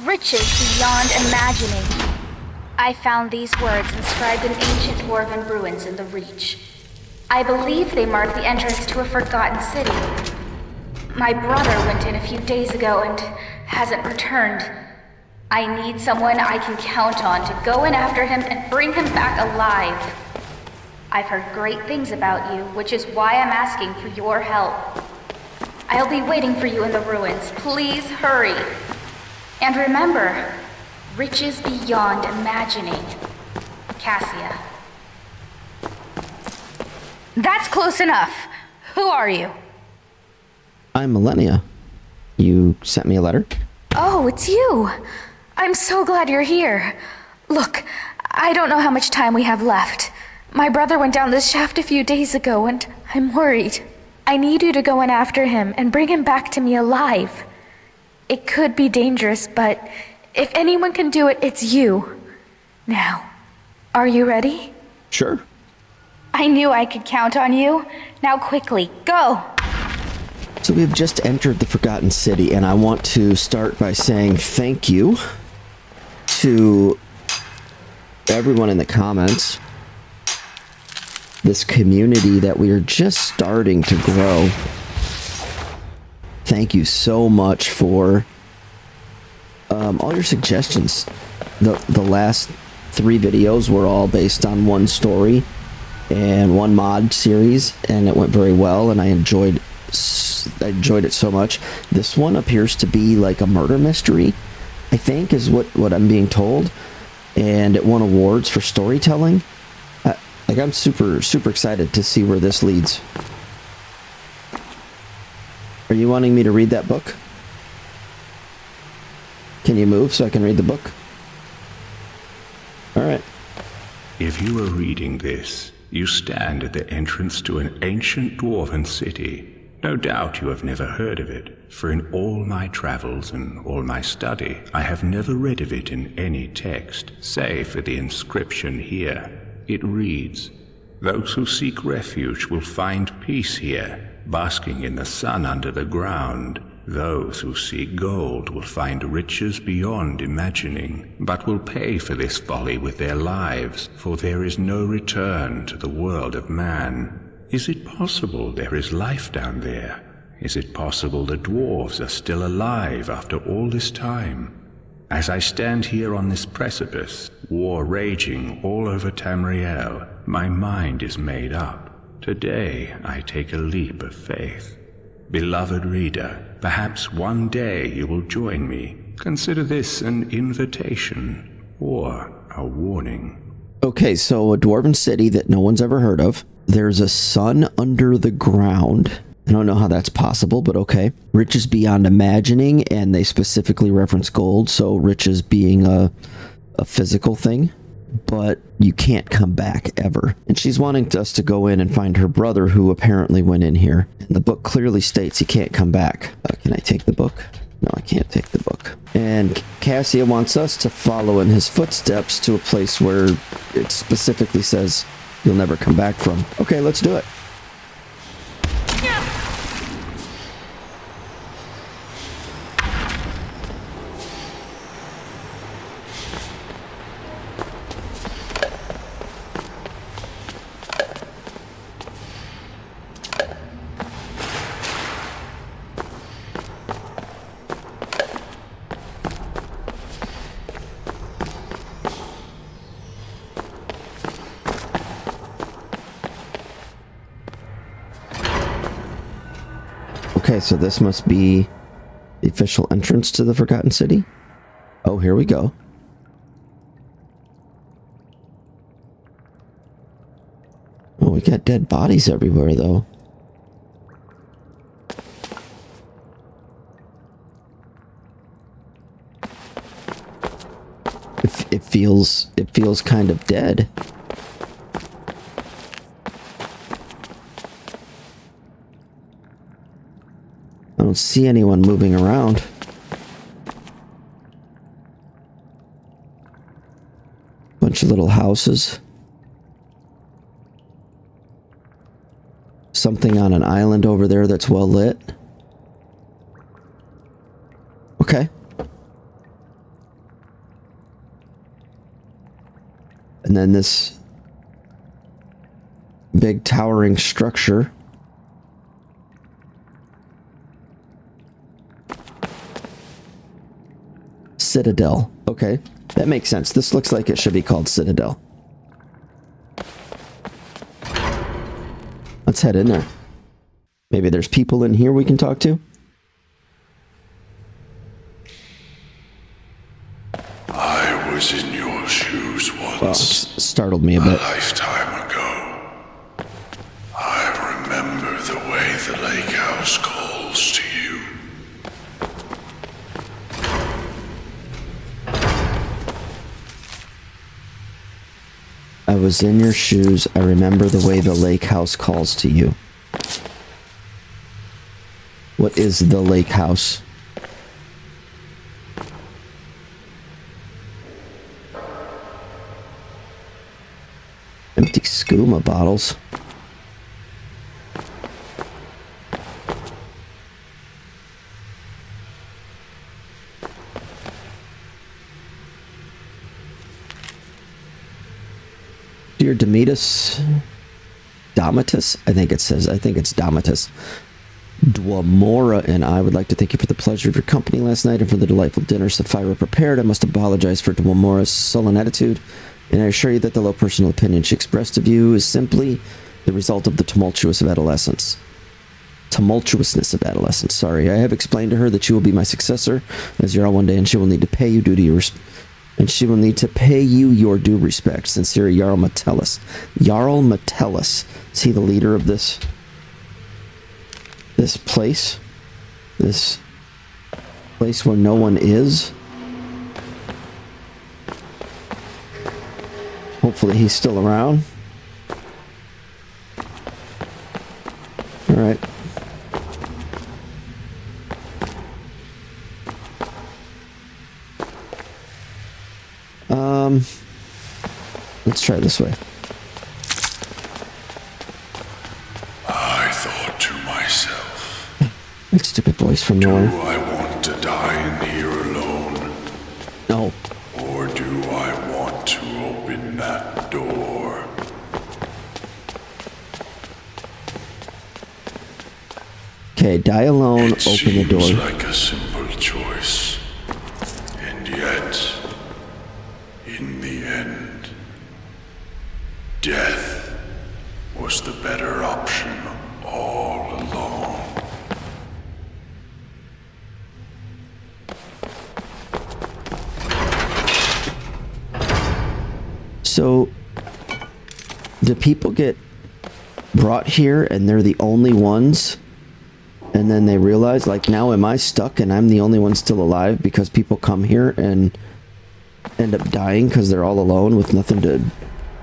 Riches beyond imagining. I found these words inscribed in ancient dwarven ruins in the Reach. I believe they mark the entrance to a forgotten city. My brother went in a few days ago and hasn't returned. I need someone I can count on to go in after him and bring him back alive. I've heard great things about you, which is why I'm asking for your help. I'll be waiting for you in the ruins. Please hurry. And remember, riches beyond imagining. Cassia. That's close enough. Who are you? I'm Millennia. You sent me a letter? Oh, it's you. I'm so glad you're here. Look, I don't know how much time we have left. My brother went down this shaft a few days ago and I'm worried. I need you to go in after him and bring him back to me alive. It could be dangerous, but if anyone can do it, it's you. Now, are you ready? Sure. I knew I could count on you. Now quickly, go! So we've just entered the Forgotten City, and I want to start by saying thank you to everyone in the comments. This community that we are just starting to grow. Thank you so much for all your suggestions. The last 3 videos were all based on one story and one mod series, and it went very well, and I enjoyed it so much. This one appears to be like a murder mystery, I think, is what I'm being told, and it won awards for storytelling. I'm super excited to see where this leads. Are you wanting me to read that book? Can you move so I can read the book? Alright. If you are reading this, you stand at the entrance to an ancient dwarven city. No doubt you have never heard of it, for in all my travels and all my study, I have never read of it in any text, save for the inscription here. It reads, "Those who seek refuge will find peace here, basking in the sun under the ground. Those who seek gold will find riches beyond imagining, but will pay for this folly with their lives, for there is no return to the world of man." Is it possible there is life down there? Is it possible the dwarves are still alive after all this time? As I stand here on this precipice, war raging all over Tamriel, my mind is made up. Today I take a leap of faith. Beloved reader, perhaps one day you will join me. Consider this an invitation or a warning. Okay, so a dwarven city that no one's ever heard of. There's a sun under the ground. I don't know how that's possible, but okay. Riches beyond imagining, and they specifically reference gold, so riches being a physical thing. But you can't come back ever. And she's wanting us to go in and find her brother, who apparently went in here. And the book clearly states he can't come back. Can I take the book? No, I can't take the book. And Cassia wants us to follow in his footsteps to a place where it specifically says you'll never come back from. Okay, let's do it. Okay, so this must be the official entrance to the Forgotten City. Oh, here we go. Oh, we got dead bodies everywhere, though. It feels kind of dead. I don't see anyone moving around. Bunch of little houses. Something on an island over there that's well lit. Okay. And then this big towering structure. Citadel. Okay, that makes sense. This looks like it should be called Citadel. Let's head in there. Maybe there's people in here we can talk to? I was in your shoes once. Well, it startled me a bit. A lifetime ago. I remember the way the lake house calls to you. I was in your shoes. I remember the way the lake house calls to you. What is the lake house? Empty skooma bottles. Dear Domitus, Domitus, I think it's Domitus. Dwamora and I would like to thank you for the pleasure of your company last night and for the delightful dinner Sapphira prepared. I must apologize for Dwamora's sullen attitude, and I assure you that the low personal opinion she expressed of you is simply the result of the tumultuousness of adolescence. Sorry, I have explained to her that you will be my successor as Yarl one day, and she will need to pay you your due respect. Sincere, Yarl Metellus. Yarl Metellus. Is he the leader of this place? This place where no one is? Hopefully he's still around. Alright. Let's try this way. I thought to myself, That stupid voice from do nowhere. I want to die in here alone? No. Or do I want to open that door? Okay, die alone, It open the door. seems like a simple choice. And yet, in the end, death was the better option all along. So, do people get brought here and they're the only ones? And then they realize, like, now am I stuck and I'm the only one still alive because people come here and end up dying because they're all alone with nothing to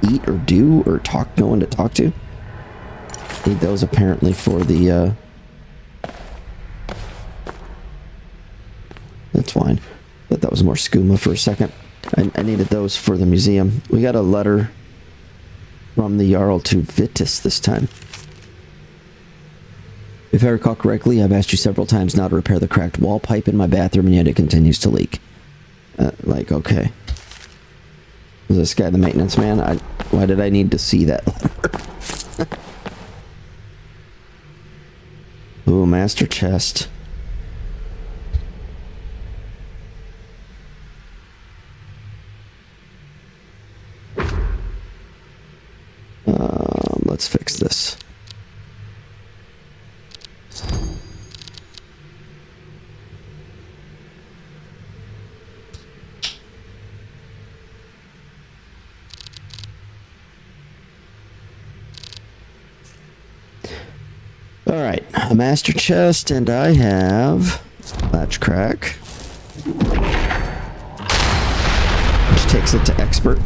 eat or do or talk, no one to talk to? Need those apparently for the, That's fine. Thought that was more skooma for a second. I needed those for the museum. We got a letter from the Jarl to Vitus this time. If I recall correctly, I've asked you several times now to repair the cracked wall pipe in my bathroom, and yet it continues to leak. Like, okay. Is this guy the maintenance man? Why did I need to see that letter? Ooh, master chest. Let's fix this. Alright, a master chest, and I have latch crack, which takes it to expert.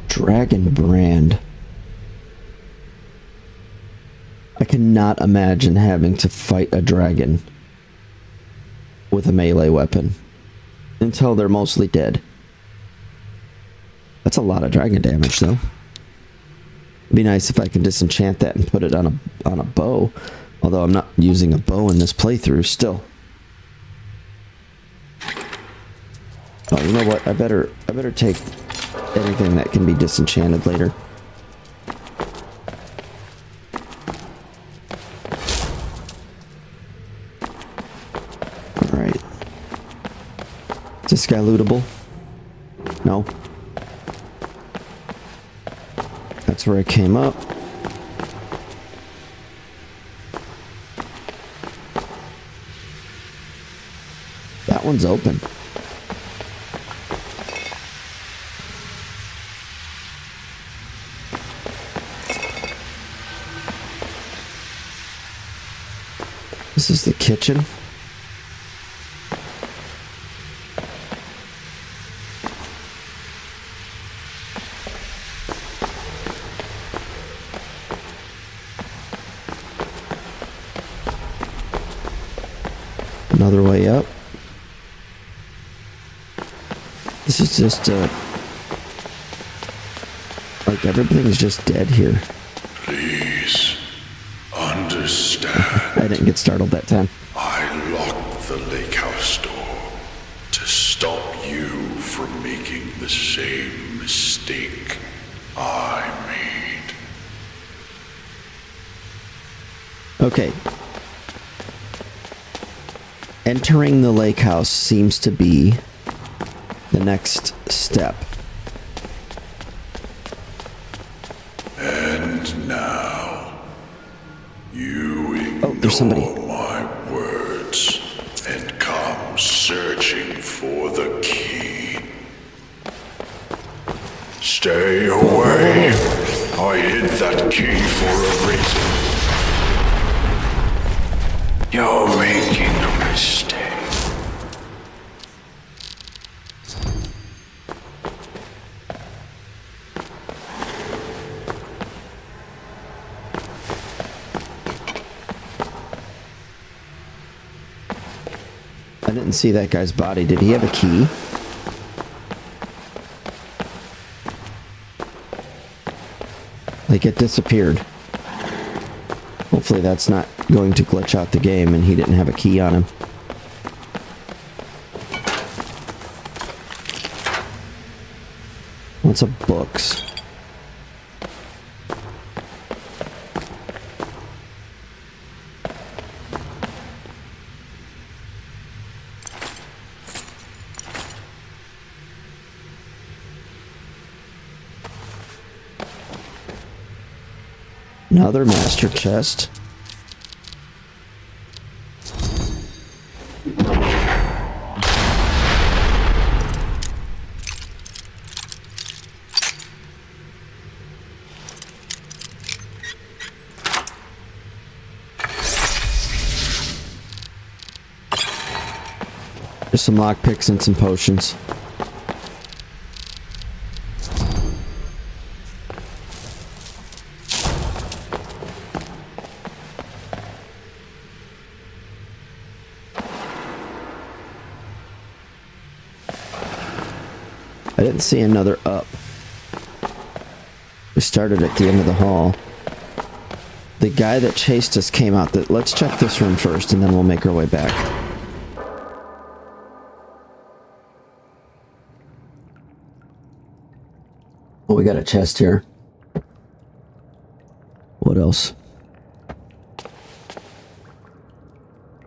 Dragon brand. I cannot imagine having to fight a dragon with a melee weapon until they're mostly dead. That's a lot of dragon damage, though. It'd be nice if I could disenchant that and put it on a bow. Although I'm not using a bow in this playthrough still. Oh, you know what? I better take anything that can be disenchanted later. Alright. Is this guy lootable? No. That's where I came up. That one's open. This is the kitchen. Another way up. This is just like everything's just dead here. Please understand. I didn't get startled that time. I locked the lake house door to stop you from making the same mistake I made. Okay. Entering the lake house seems to be the next step. And now, you ignore there's somebody. my words and come searching for the key. Stay away. I hid that key for a reason. You're making a mistake. I didn't see that guy's body. Did he have a key? Like it disappeared. Hopefully that's not going to glitch out the game and he didn't have a key on him. Lots of books. Another master chest. There's some lockpicks and some potions. I didn't see another up. We started at the end of the hall. The guy that chased us came out. Let's check this room first and then we'll make our way back. Oh, we got a chest here. What else?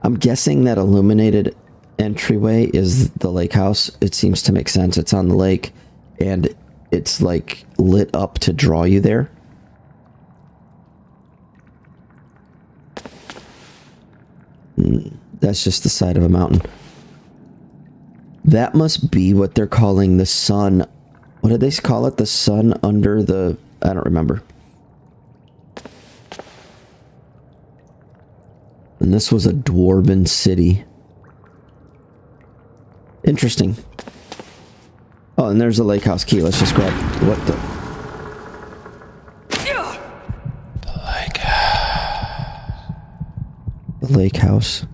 I'm guessing that illuminated entryway is the lake house. It seems to make sense. It's on the lake and it's like lit up to draw you there. That's just the side of a mountain. That must be what they're calling the sun. What did they call it? The sun under the... I don't remember. And this was a dwarven city. Interesting. Oh, and there's a lake house key. Let's just grab... What the... The lake house. The lake house.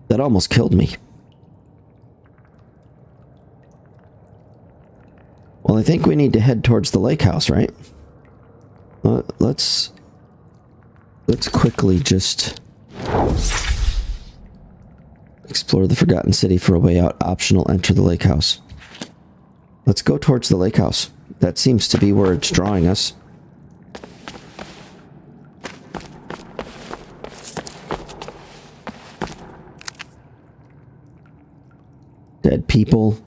That almost killed me. Well, I think we need to head towards the lake house, right? Let's quickly just explore the Forgotten City for a way out. Optional, enter the lake house. Let's go towards the lake house. That seems to be where it's drawing us. Dead people.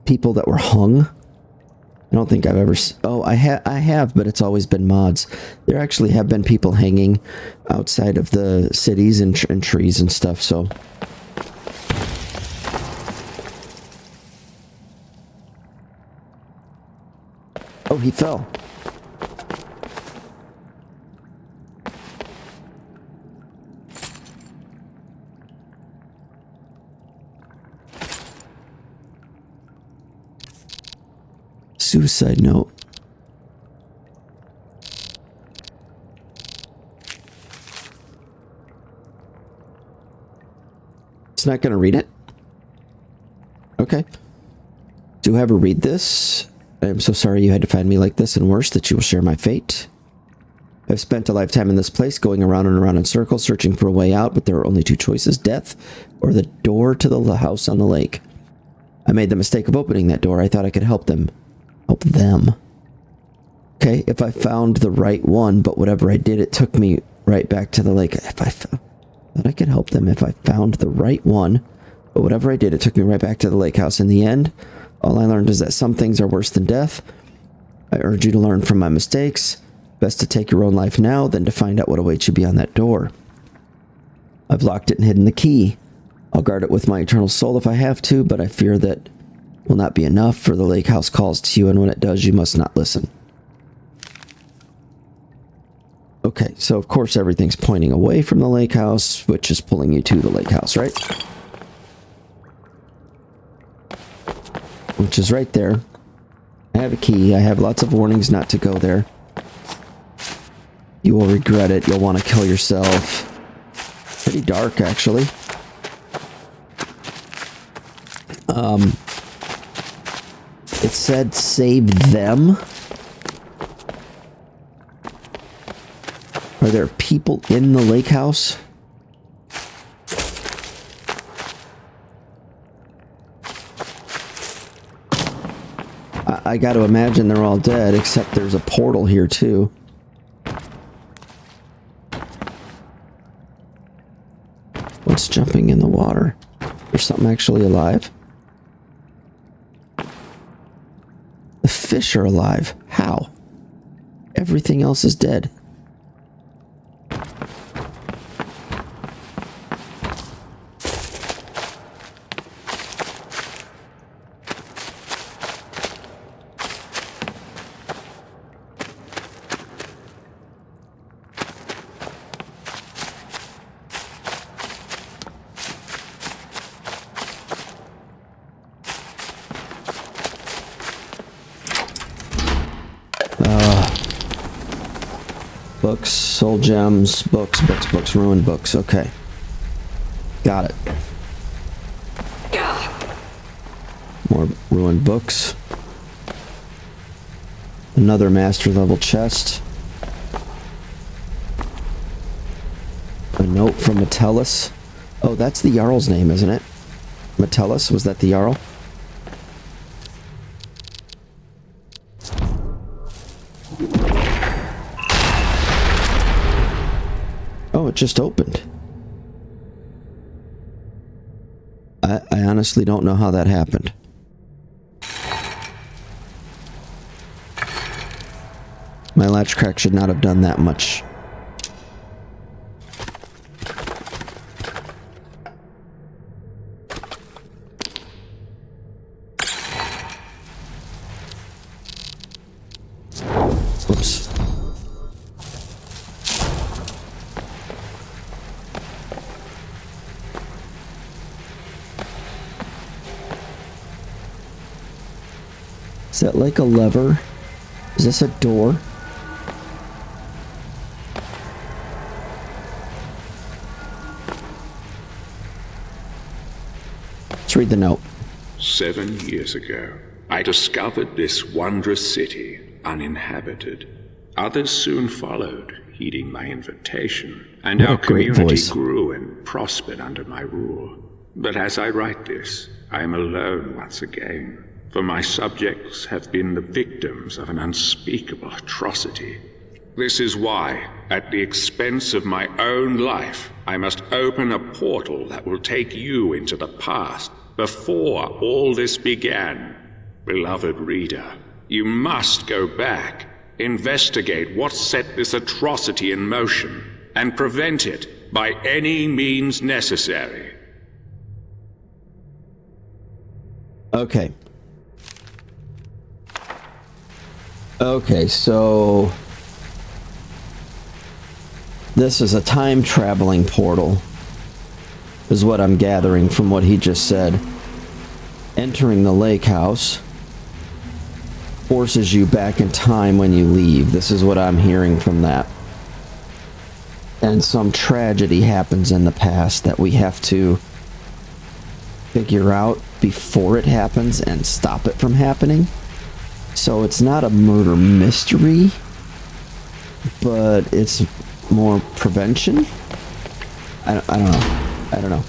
People that were hung. I don't think I've ever... Oh, I have, but it's always been mods. There actually have been people hanging outside of the cities and trees and stuff, so... Oh, he fell. Suicide note. It's not going to read it? Okay. Do whoever read this... I am so sorry you had to find me like this, and worse, that you will share my fate. I've spent a lifetime in this place, going around and around in circles, searching for a way out, but there are only two choices, death or the door to the house on the lake. I made the mistake of opening that door. I thought I could help them. Help them. Okay, if I found the right one, but whatever I did, it took me right back to the lake. If I thought I could help them if I found the right one, but whatever I did, it took me right back to the lake house. In the end... all I learned is that some things are worse than death. I urge you to learn from my mistakes. Best to take your own life now than to find out what awaits you beyond that door. I've locked it and hidden the key. I'll guard it with my eternal soul if I have to, but I fear that will not be enough, for the lake house calls to you, and when it does, you must not listen. Okay, so of course everything's pointing away from the lake house, which is pulling you to the lake house, right? Which is right there. I have a key. I have lots of warnings not to go there. You will regret it. You'll want to kill yourself. Pretty dark, actually. It said save them. Are there people in the lake house? I got to imagine they're all dead, except there's a portal here too. What's jumping in the water? There's something actually alive? The fish are alive. How? Everything else is dead. Books, soul gems, books, ruined books. Okay. Got it. More ruined books. Another master level chest. A note from Metellus. Oh, that's the Jarl's name, isn't it? Metellus, was that the Jarl? Oh, it just opened. I honestly don't know how that happened. My latch crack should not have done that much. Oops. Is that like a lever? Is this a door? Let's read the note. 7 years ago, I discovered this wondrous city uninhabited. Others soon followed, heeding my invitation, and our community grew and prospered under my rule. But as I write this, I am alone once again, for my subjects have been the victims of an unspeakable atrocity. This is why, at the expense of my own life, I must open a portal that will take you into the past, before all this began. Beloved reader, you must go back, investigate what set this atrocity in motion, and prevent it by any means necessary. Okay. Okay, so this is a time-traveling portal, is what I'm gathering from what he just said. Entering the lake house forces you back in time when you leave. This is what I'm hearing from that. And some tragedy happens in the past that we have to figure out before it happens and stop it from happening. So it's not a murder mystery, but it's more prevention. I don't know.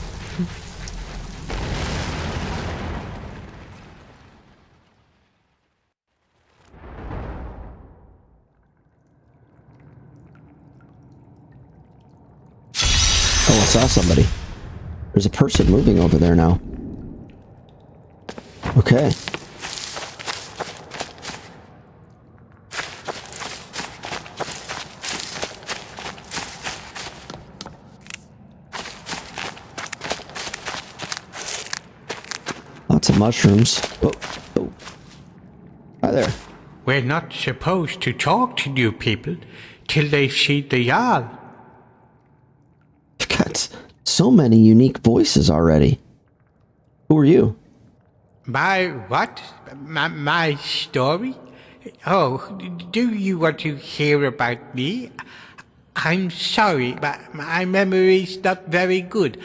Oh, I saw somebody. There's a person moving over there now. Okay. Lots of mushrooms. Oh, oh. Hi there. We're not supposed to talk to new people till they've seen the yarl. You've got so many unique voices already. Who are you? My what? My story? Oh, do you want to hear about me? I'm sorry, but my memory's not very good.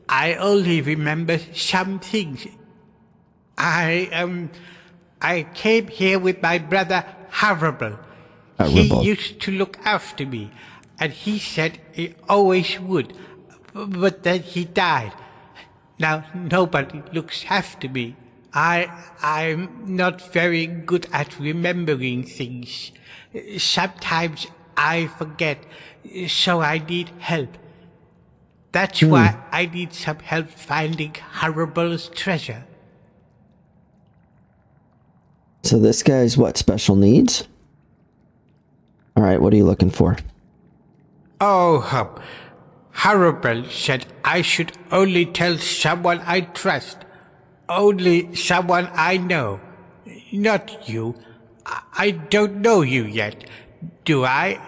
I only remember some things. I came here with my brother Horrible. He used to look after me, and he said he always would, but then he died. Now nobody looks after me. I'm not very good at remembering things. Sometimes I forget, so I need help. That's why I need some help finding Horrible's treasure. So this guy's what, special needs? Alright, what are you looking for? Oh, Horrible said I should only tell someone I trust. Only someone I know. Not you. I don't know you yet. Do I?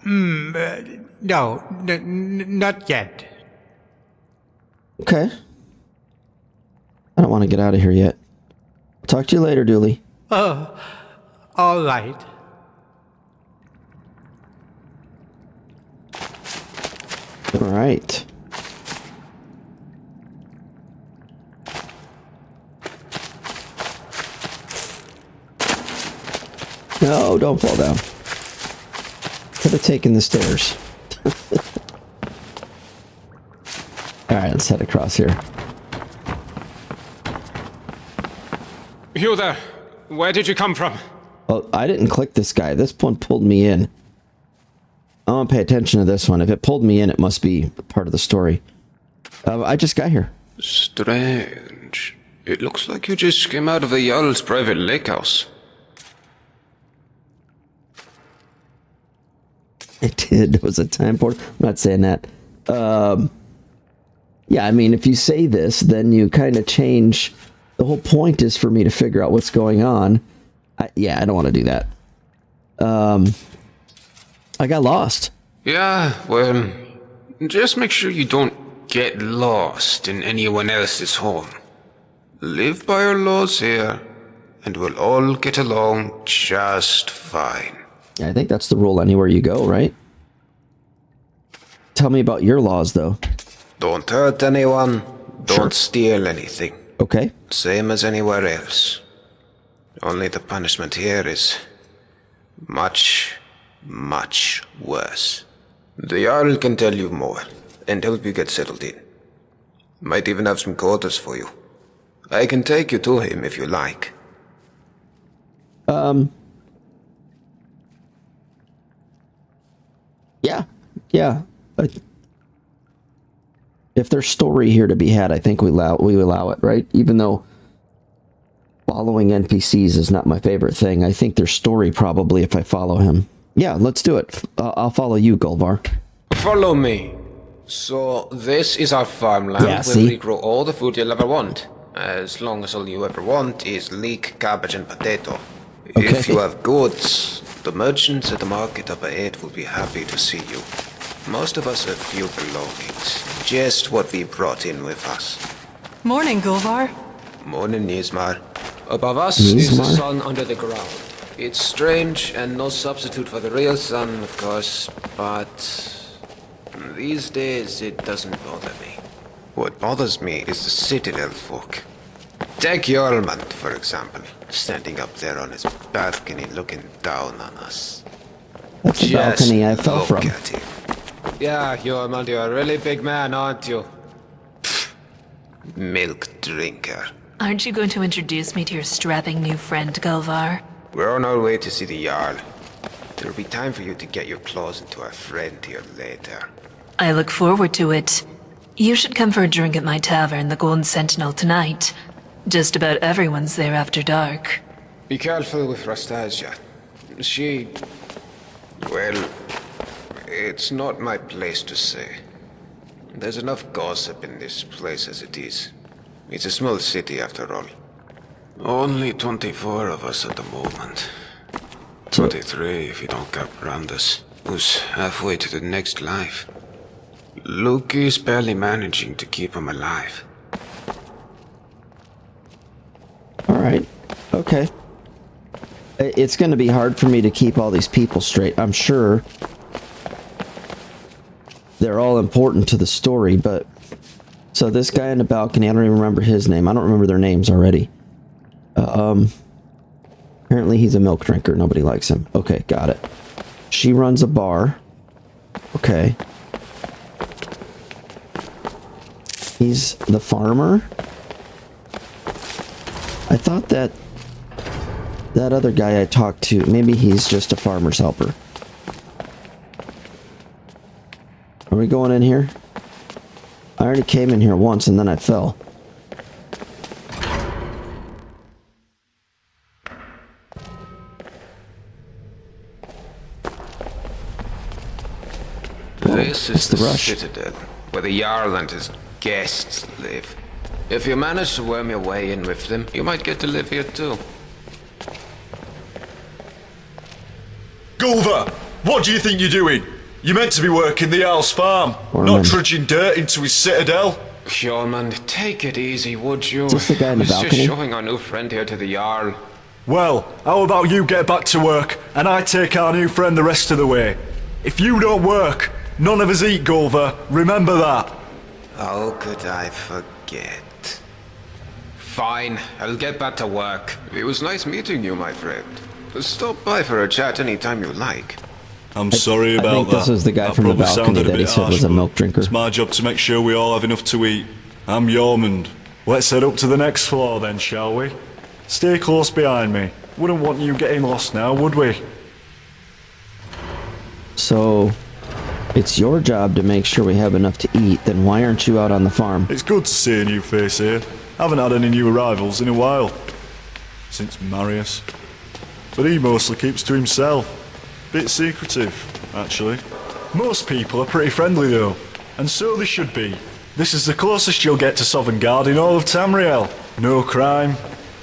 No, not yet. Okay. I don't want to get out of here yet. I'll talk to you later, Dooley. Oh, all right. All right. No, don't fall down. Could have taken the stairs. All right, let's head across here. You there. Where did you come from? Oh, I didn't click this guy. This one pulled me in. I want to pay attention to this one. If it pulled me in, it must be part of the story. I just got here. Strange. It looks like you just came out of the yarl's private lake house. It did. It was a time portal. I'm not saying that. Yeah, I mean, if you say this, then you kind of change. The whole point is for me to figure out what's going on. I don't want to do that. I got lost. Yeah, well, just make sure you don't get lost in anyone else's home. Live by our laws here, and we'll all get along just fine. I think that's the rule anywhere you go, right? Tell me about your laws, though. Don't hurt anyone. Don't steal anything. Okay. Same as anywhere else. Only the punishment here is much, much worse. The yarl can tell you more and help you get settled in. Might even have some quarters for you. I can take you to him if you like. Yeah. But if there's story here to be had, I think we allow it, right? Even though following NPCs is not my favorite thing, I think there's story probably if I follow him. Yeah, let's do it. I'll follow you, Gulvar. Follow me. So, this is our farmland where we grow all the food you'll ever want. As long as all you ever want is leek, cabbage, and potato. Okay. If you have goods, the merchants at the market up ahead will be happy to see you. Most of us have few belongings, just what we brought in with us. Morning, Gulvar. Morning, Nismar. Above us is the sun under the ground. It's strange and no substitute for the real sun, of course, but these days it doesn't bother me. What bothers me is the citadel folk. Take Yarlman, for example, standing up there on his balcony looking down on us. That's the balcony I fell from. At him. Yeah, Yarlman, you're a really big man, aren't you? Pfft. Milk drinker. Aren't you going to introduce me to your strapping new friend, Gulvar? We're on our way to see the Jarl. There'll be time for you to get your claws into our friend here later. I look forward to it. You should come for a drink at my tavern, the Golden Sentinel, tonight. Just about everyone's there after dark. Be careful with Rastasia. She... well... it's not my place to say. There's enough gossip in this place as it is. It's a small city after all. Only 24 of us at the moment. 23 if you don't count Brandes, who's halfway to the next life. Luke is barely managing to keep him alive. Alright. Okay. It's going to be hard for me to keep all these people straight. I'm sure they're all important to the story, but... So this guy in the balcony, I don't even remember his name. I don't remember their names already. Apparently he's a milk drinker. Nobody likes him. Okay, got it. She runs a bar. Okay. He's the farmer. I thought that other guy I talked to, maybe he's just a farmer's helper. Are we going in here? I already came in here once and then I fell. This is the citadel, where the Jarl and his guests live. If you manage to worm your way in with them, you might get to live here too. Gulvar, what do you think you're doing? You're meant to be working the Jarl's farm, not trudging dirt into his citadel. Yeoman, take it easy, would you? Is this the guy in the balcony? Just showing our new friend here to the Jarl. Well, how about you get back to work, and I take our new friend the rest of the way? If you don't work, none of us eat, Gulvar. Remember that. How could I forget? Fine, I'll get back to work. It was nice meeting you, my friend. Stop by for a chat anytime you like. I'm sorry about that. I think this was the guy from the balcony that he said was a milk drinker. It's my job to make sure we all have enough to eat. I'm Yormund. Let's head up to the next floor then, shall we? Stay close behind me. Wouldn't want you getting lost now, would we? So, it's your job to make sure we have enough to eat, then why aren't you out on the farm? It's good to see a new face here. Haven't had any new arrivals in a while. Since Marius. But he mostly keeps to himself. Bit secretive, actually. Most people are pretty friendly though, and so they should be. This is the closest you'll get to Sovngarde in all of Tamriel. No crime,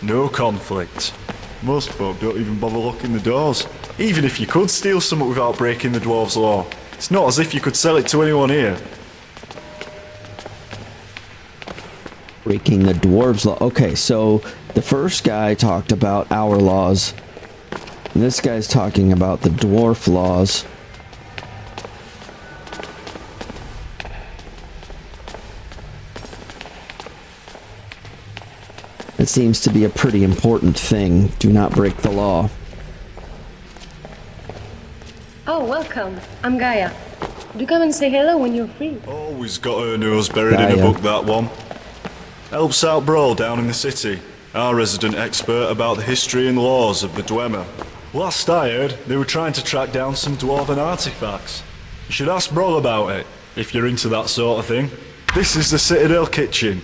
no conflict. Most folk don't even bother locking the doors. Even if you could steal something without breaking the dwarves' law, it's not as if you could sell it to anyone here. Breaking the dwarves' law. Okay, so the first guy talked about our laws. And this guy's talking about the dwarf laws. It seems to be a pretty important thing. Do not break the law. Oh, welcome. I'm Gaia. Do come and say hello when you're free. Always got her nose buried in a book, that one. Helps out Brawl down in the city. Our resident expert about the history and laws of the Dwemer. Last I heard, they were trying to track down some dwarven artifacts. You should ask Brawl about it, if you're into that sort of thing. This is the Citadel kitchen.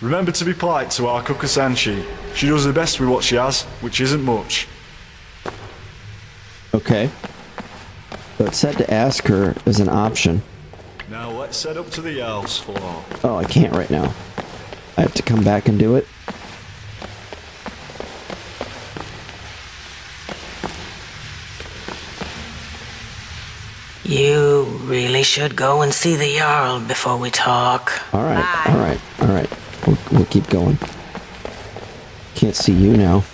Remember to be polite to our cook Sanchi. She does her best with what she has, which isn't much. Okay. But it said to ask her as an option. Now let's head up to the yarl's floor. Oh, I can't right now. I have to come back and do it. You really should go and see the Jarl before we talk. Alright. We'll keep going. Can't see you now.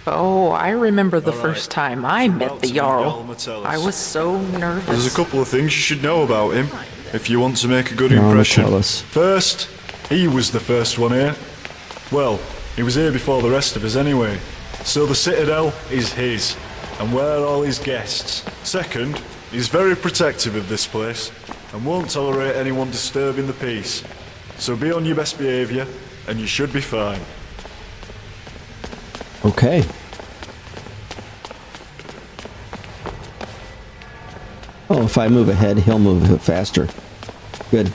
Oh, I remember the first time I met the Jarl. I was so nervous. There's a couple of things you should know about him, if you want to make a good impression. First, he was the first one here. Well, he was here before the rest of us anyway. So the Citadel is his, and we're all his guests. Second, he's very protective of this place, and won't tolerate anyone disturbing the peace. So be on your best behaviour, and you should be fine. Okay. Oh, if I move ahead, he'll move faster. Good.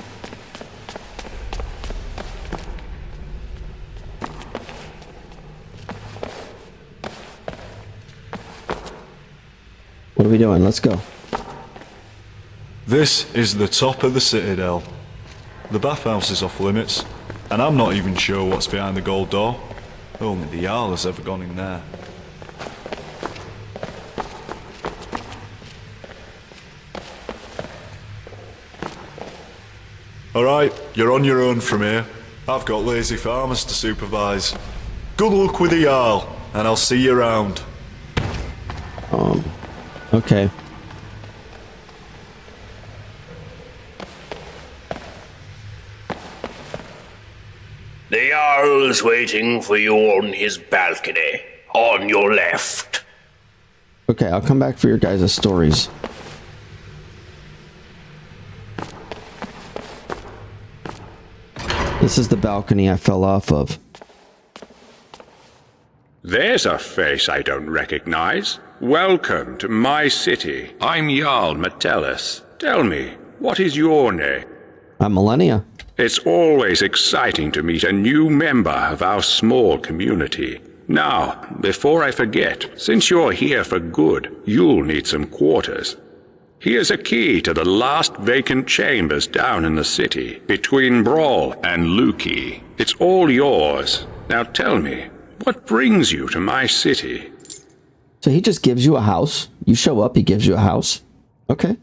What are we doing? Let's go. This is the top of the Citadel. The bathhouse is off limits, and I'm not even sure what's behind the gold door. Only the Jarl has ever gone in there. Alright, you're on your own from here. I've got lazy farmers to supervise. Good luck with the Jarl, and I'll see you around. Okay. The Jarl is waiting for you on his balcony, on your left. Okay, I'll come back for your guys' stories. This is the balcony I fell off of. There's a face I don't recognize. Welcome to my city. I'm Jarl Metellus. Tell me, what is your name? I'm Millennia. It's always exciting to meet a new member of our small community. Now, before I forget, since you're here for good, you'll need some quarters. Here's a key to the last vacant chambers down in the city, between Brawl and Luki. It's all yours. Now tell me, what brings you to my city? So he just gives you a house. You show up, he gives you a house. Okay.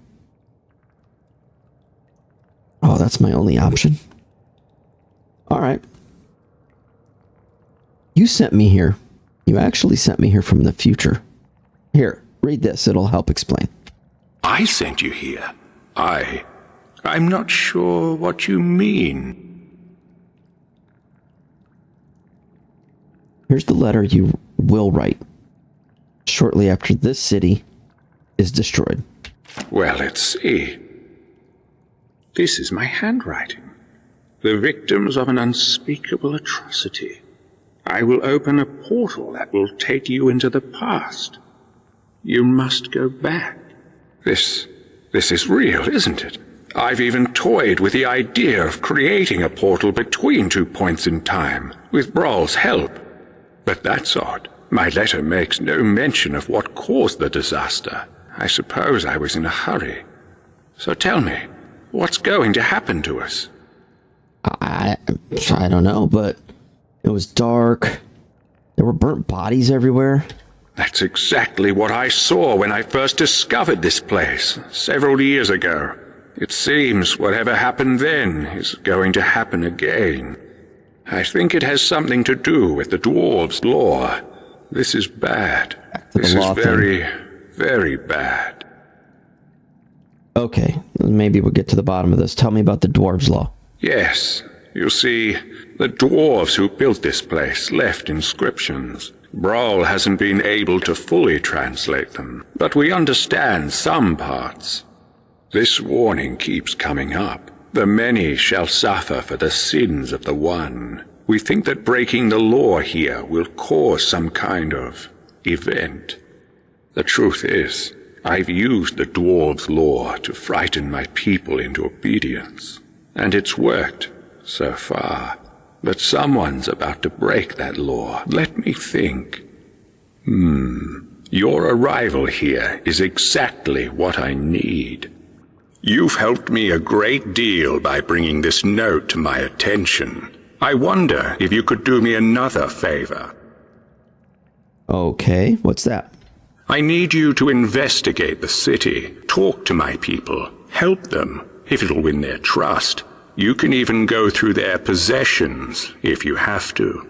Oh, that's my only option. Alright. You sent me here. You actually sent me here from the future. Here, read this. It'll help explain. I sent you here. I'm not sure what you mean. Here's the letter you will write shortly after this city is destroyed. Well, let's see. This is my handwriting. The victims of an unspeakable atrocity. I will open a portal that will take you into the past. You must go back. This is real, isn't it? I've even toyed with the idea of creating a portal between 2 points in time, with Brawl's help. But that's odd. My letter makes no mention of what caused the disaster. I suppose I was in a hurry. So tell me, what's going to happen to us? I don't know, but it was dark. There were burnt bodies everywhere. That's exactly what I saw when I first discovered this place, several years ago. It seems whatever happened then is going to happen again. I think it has something to do with the dwarves' law. This is bad. This is very, very bad. Okay, maybe we'll get to the bottom of this. Tell me about the dwarves' law. Yes. You see, the dwarves who built this place left inscriptions. Brawl hasn't been able to fully translate them, but we understand some parts. This warning keeps coming up. The many shall suffer for the sins of the one. We think that breaking the law here will cause some kind of event. The truth is, I've used the dwarves' law to frighten my people into obedience, and it's worked so far. But someone's about to break that law. Let me think. Your arrival here is exactly what I need. You've helped me a great deal by bringing this note to my attention. I wonder if you could do me another favor. Okay, what's that? I need you to investigate the city, talk to my people, help them, if it'll win their trust. You can even go through their possessions, if you have to.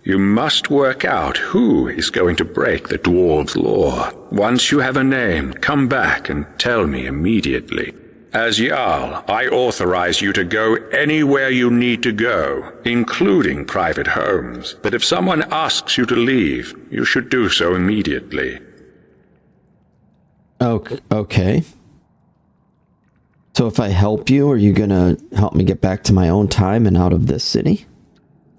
You must work out who is going to break the dwarves' law. Once you have a name, come back and tell me immediately. As yarl, I authorize you to go anywhere you need to go, including private homes. But if someone asks you to leave, you should do so immediately. Okay. So if I help you, are you gonna help me get back to my own time and out of this city?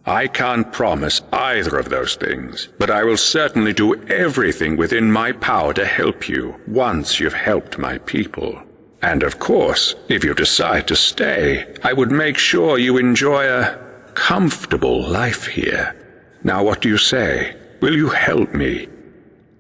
I can't promise either of those things, but I will certainly do everything within my power to help you once you've helped my people. And of course, if you decide to stay, I would make sure you enjoy a comfortable life here. Now what do you say? Will you help me?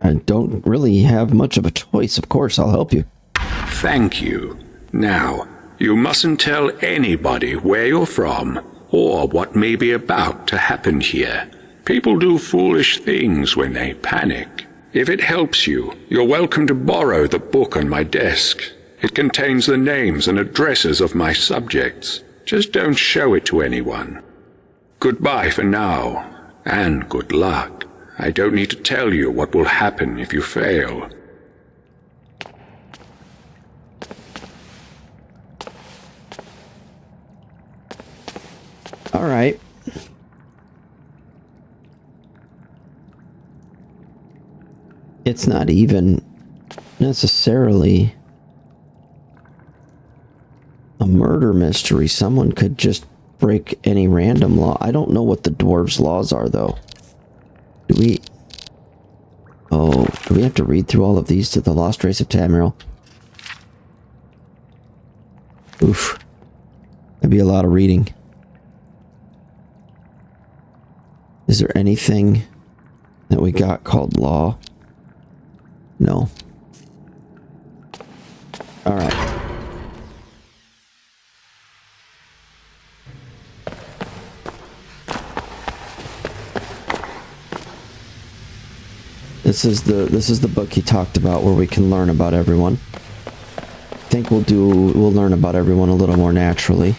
I don't really have much of a choice. Of course, I'll help you. Thank you. Now, you mustn't tell anybody where you're from or what may be about to happen here. People do foolish things when they panic. If it helps you, you're welcome to borrow the book on my desk. It contains the names and addresses of my subjects. Just don't show it to anyone. Goodbye for now, and good luck. I don't need to tell you what will happen if you fail. All right. It's not even necessarily a murder mystery. Someone could just break any random law. I don't know what the dwarves' laws are, though. Do we have to read through all of these to the Lost Race of Tamriel? Oof. That'd be a lot of reading. Is there anything that we got called law? No. Alright. This is the book he talked about where we can learn about everyone. I think we'll learn about everyone a little more naturally.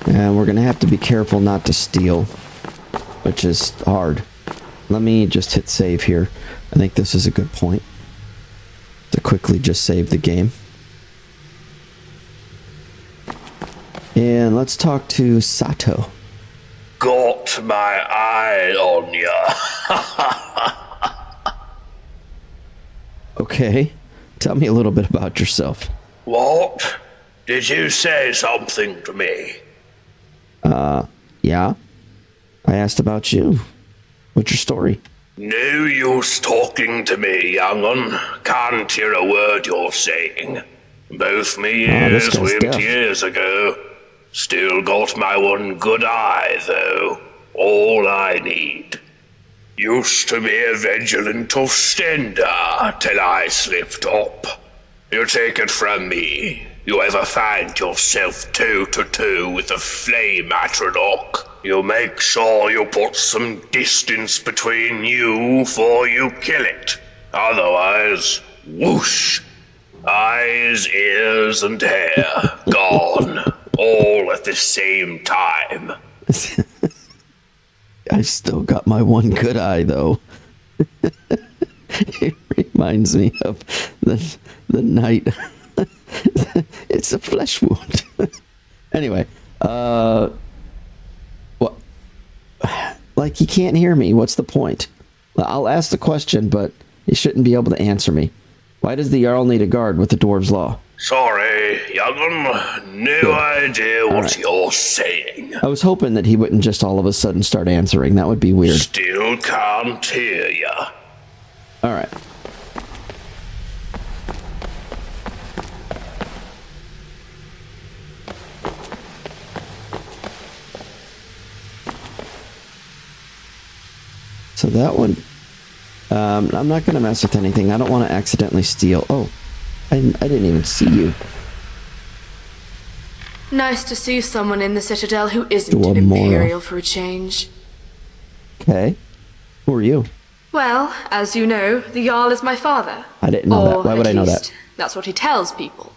And we're gonna have to be careful not to steal, which is hard. Let me just hit save here. I think this is a good point to quickly just save the game. And let's talk to Sato. Got my eye on ya. Okay, tell me a little bit about yourself. What? Did you say something to me? Yeah. I asked about you. What's your story? No use talking to me, young'un. Can't hear a word you're saying. Both me ears went years ago. Still got my one good eye, though. All I need. Used to be a vigilant offender till I slipped up. You take it from me. You ever find yourself toe-to-toe with a flame atronach, you make sure you put some distance between you before you kill it. Otherwise, whoosh! Eyes, ears, and hair gone, all at the same time. I still got my one good eye, though. It reminds me of the night. It's a flesh wound. Anyway, what? Like, he can't hear me. What's the point? I'll ask the question, but he shouldn't be able to answer me. Why does the Jarl need a guard with the Dwarves' Law? Sorry, young'un. No idea what you're saying. I was hoping that he wouldn't just all of a sudden start answering. That would be weird. Still can't hear ya. Alright. So that one, I'm not going to mess with anything. I don't want to accidentally steal. Oh, I didn't even see you. Nice to see someone in the Citadel who isn't an Imperial for a change. Okay. Who are you? Well, as you know, the Jarl is my father. I didn't know that. Why would I know that? That's what he tells people.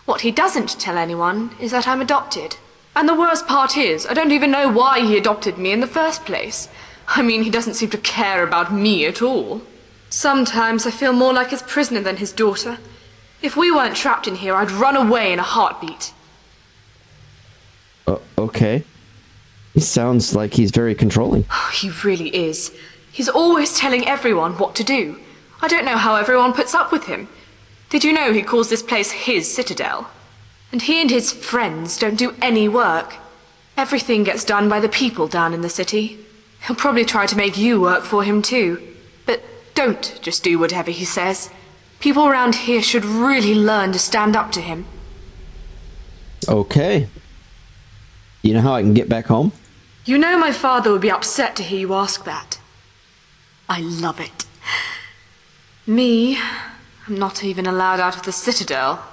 What he doesn't tell anyone is that I'm adopted. And the worst part is, I don't even know why he adopted me in the first place. I mean, he doesn't seem to care about me at all. Sometimes I feel more like his prisoner than his daughter. If we weren't trapped in here, I'd run away in a heartbeat. Okay. He sounds like he's very controlling. He really is. He's always telling everyone what to do. I don't know how everyone puts up with him. Did you know he calls this place his Citadel? And he and his friends don't do any work. Everything gets done by the people down in the city. He'll probably try to make you work for him too. But don't just do whatever he says. People around here should really learn to stand up to him. Okay. You know how I can get back home? You know my father would be upset to hear you ask that. I love it. Me, I'm not even allowed out of the Citadel.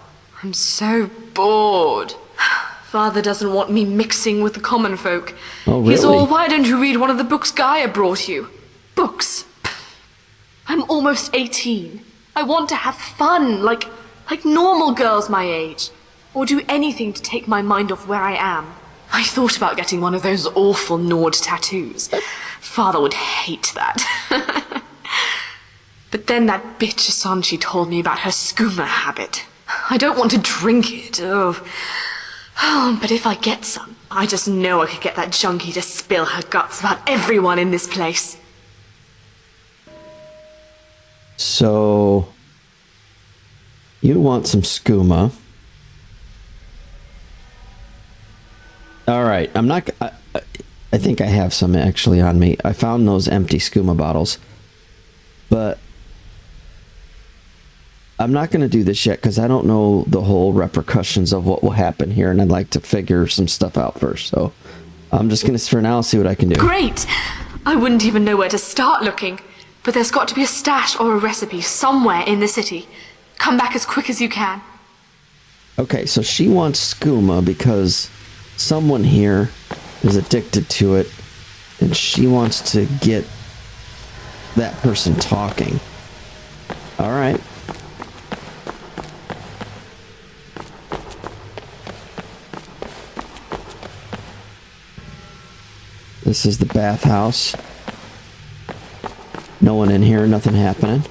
I'm so bored. Father doesn't want me mixing with the common folk. Oh, really? He's all, why don't you read one of the books Gaia brought you? Books? I'm almost 18. I want to have fun, like normal girls my age. Or do anything to take my mind off where I am. I thought about getting one of those awful Nord tattoos. Father would hate that. But then that bitch Asanchi told me about her skooma habit. I don't want to drink it, but if I get some, I just know I could get that junkie to spill her guts about everyone in this place. So, you want some skooma. Alright, I'm not... I think I have some actually on me. I found those empty skooma bottles. But I'm not going to do this yet because I don't know the whole repercussions of what will happen here, and I'd like to figure some stuff out first. So I'm just going to, for now, see what I can do. Great! I wouldn't even know where to start looking. But there's got to be a stash or a recipe somewhere in the city. Come back as quick as you can. Okay, so she wants skooma because someone here is addicted to it, and she wants to get that person talking. All right. This is the bathhouse. No one in here, nothing happening.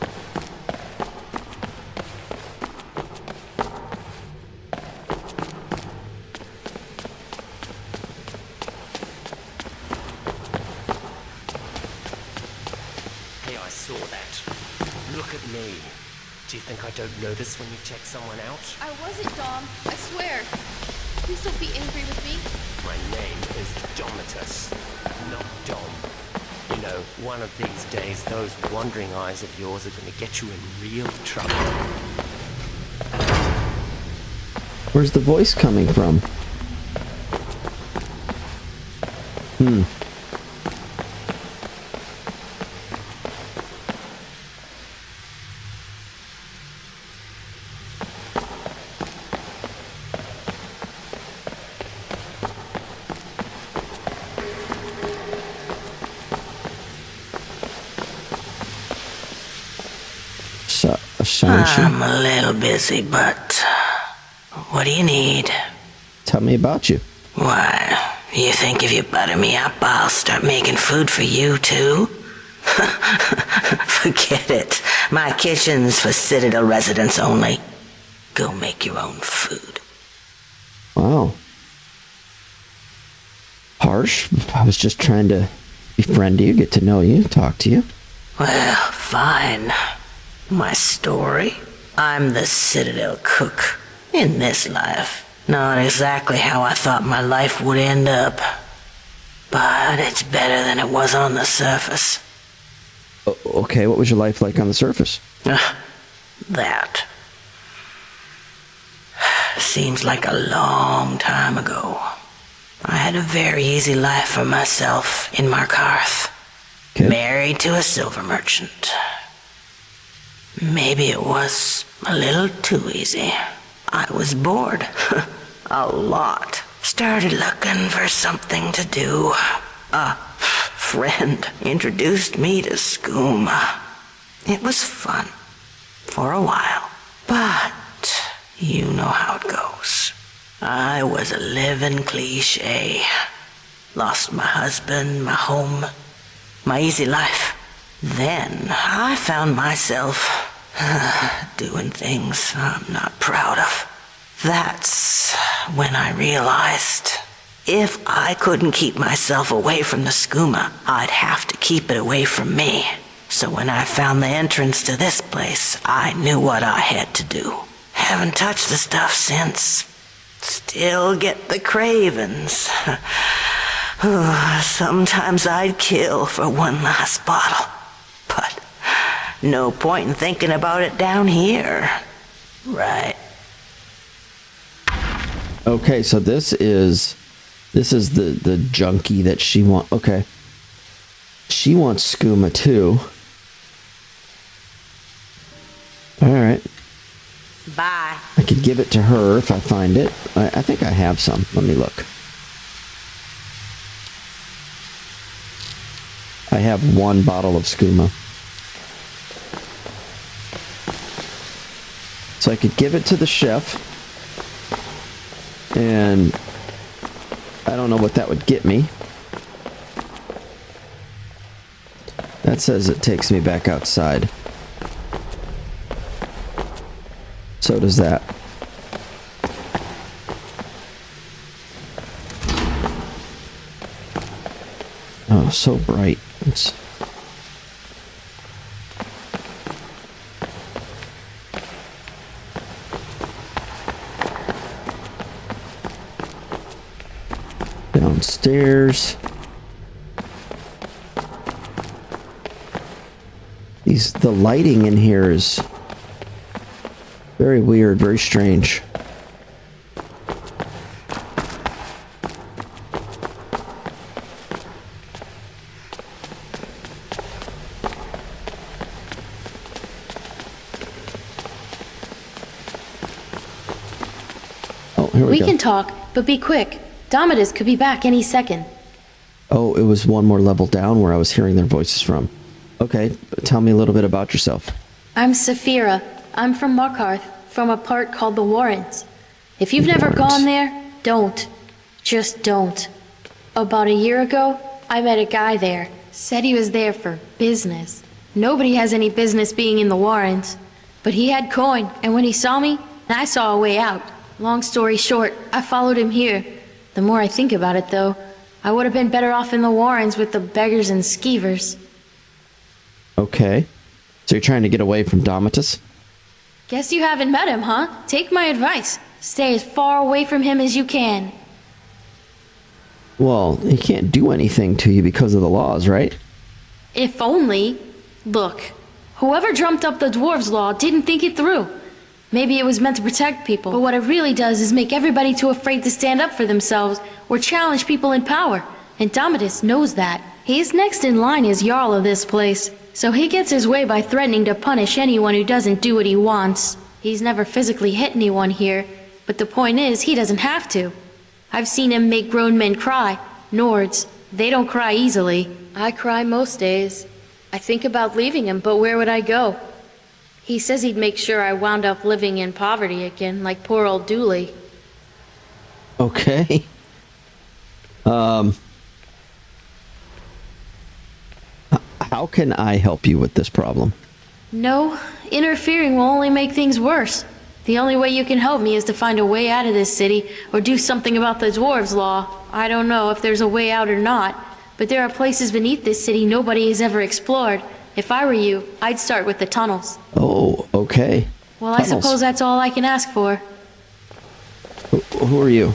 Hey, I saw that. Look at me. Do you think I don't notice when you check someone out? I wasn't, Dom. I swear. Please don't be angry with me. My name is Domitus, not Dom. You know, one of these days, those wandering eyes of yours are going to get you in real trouble. Where's the voice coming from? I'm a little busy, but what do you need? Tell me about you. Why, you think if you butter me up, I'll start making food for you too? Forget it. My kitchen's for Citadel residents only. Go make your own food. Wow. Harsh. I was just trying to befriend you, get to know you, talk to you. Well, fine. My story? I'm the Citadel cook. In this life. Not exactly how I thought my life would end up. But it's better than it was on the surface. Okay, what was your life like on the surface? That. Seems like a long time ago. I had a very easy life for myself in Markarth. Okay. Married to a silver merchant. Maybe it was a little too easy. I was bored. A lot. Started looking for something to do. A friend introduced me to skooma. It was fun. For a while. But you know how it goes. I was a living cliche. Lost my husband, my home, my easy life. Then I found myself doing things I'm not proud of. That's when I realized if I couldn't keep myself away from the skooma, I'd have to keep it away from me. So when I found the entrance to this place, I knew what I had to do. Haven't touched the stuff since. Still get the cravings. Sometimes I'd kill for one last bottle. But no point in thinking about it down here. Right. Okay, so this is the junkie that she wants. Okay. She wants skooma too. Alright. Bye. I could give it to her if I find it. I think I have some. Let me look. I have one bottle of skooma. So I could give it to the chef. And I don't know what that would get me. That says it takes me back outside. So does that. Oh, so bright. It's... downstairs. The lighting in here is very weird, very strange. Oh, here we go. We can talk, but be quick. Domitus could be back any second. Oh, it was one more level down where I was hearing their voices from. Okay, tell me a little bit about yourself. I'm Saphira. I'm from Markarth, from a part called the Warrens. If you've never gone there, don't. Just don't. About a year ago, I met a guy there. Said he was there for business. Nobody has any business being in the Warrens. But he had coin, and when he saw me, I saw a way out. Long story short, I followed him here. The more I think about it, though, I would have been better off in the Warrens with the beggars and skeevers. Okay. So you're trying to get away from Domitus? Guess you haven't met him, huh? Take my advice. Stay as far away from him as you can. Well, he can't do anything to you because of the laws, right? If only. Look, whoever dreamt up the dwarves' law didn't think it through. Maybe it was meant to protect people, but what it really does is make everybody too afraid to stand up for themselves or challenge people in power. And Domitus knows that. He's next in line as yarl of this place, so he gets his way by threatening to punish anyone who doesn't do what he wants. He's never physically hit anyone here, but the point is he doesn't have to. I've seen him make grown men cry. Nords, they don't cry easily. I cry most days. I think about leaving him, but where would I go? He says he'd make sure I wound up living in poverty again, like poor old Dooley. Okay. How How can I help you with this problem? No, interfering will only make things worse. The only way you can help me is to find a way out of this city, or do something about the dwarves' law. I don't know if there's a way out or not, but there are places beneath this city nobody has ever explored. If I were you, I'd start with the tunnels. Oh, okay. Well, Tunnels. I suppose that's all I can ask for. Who are you?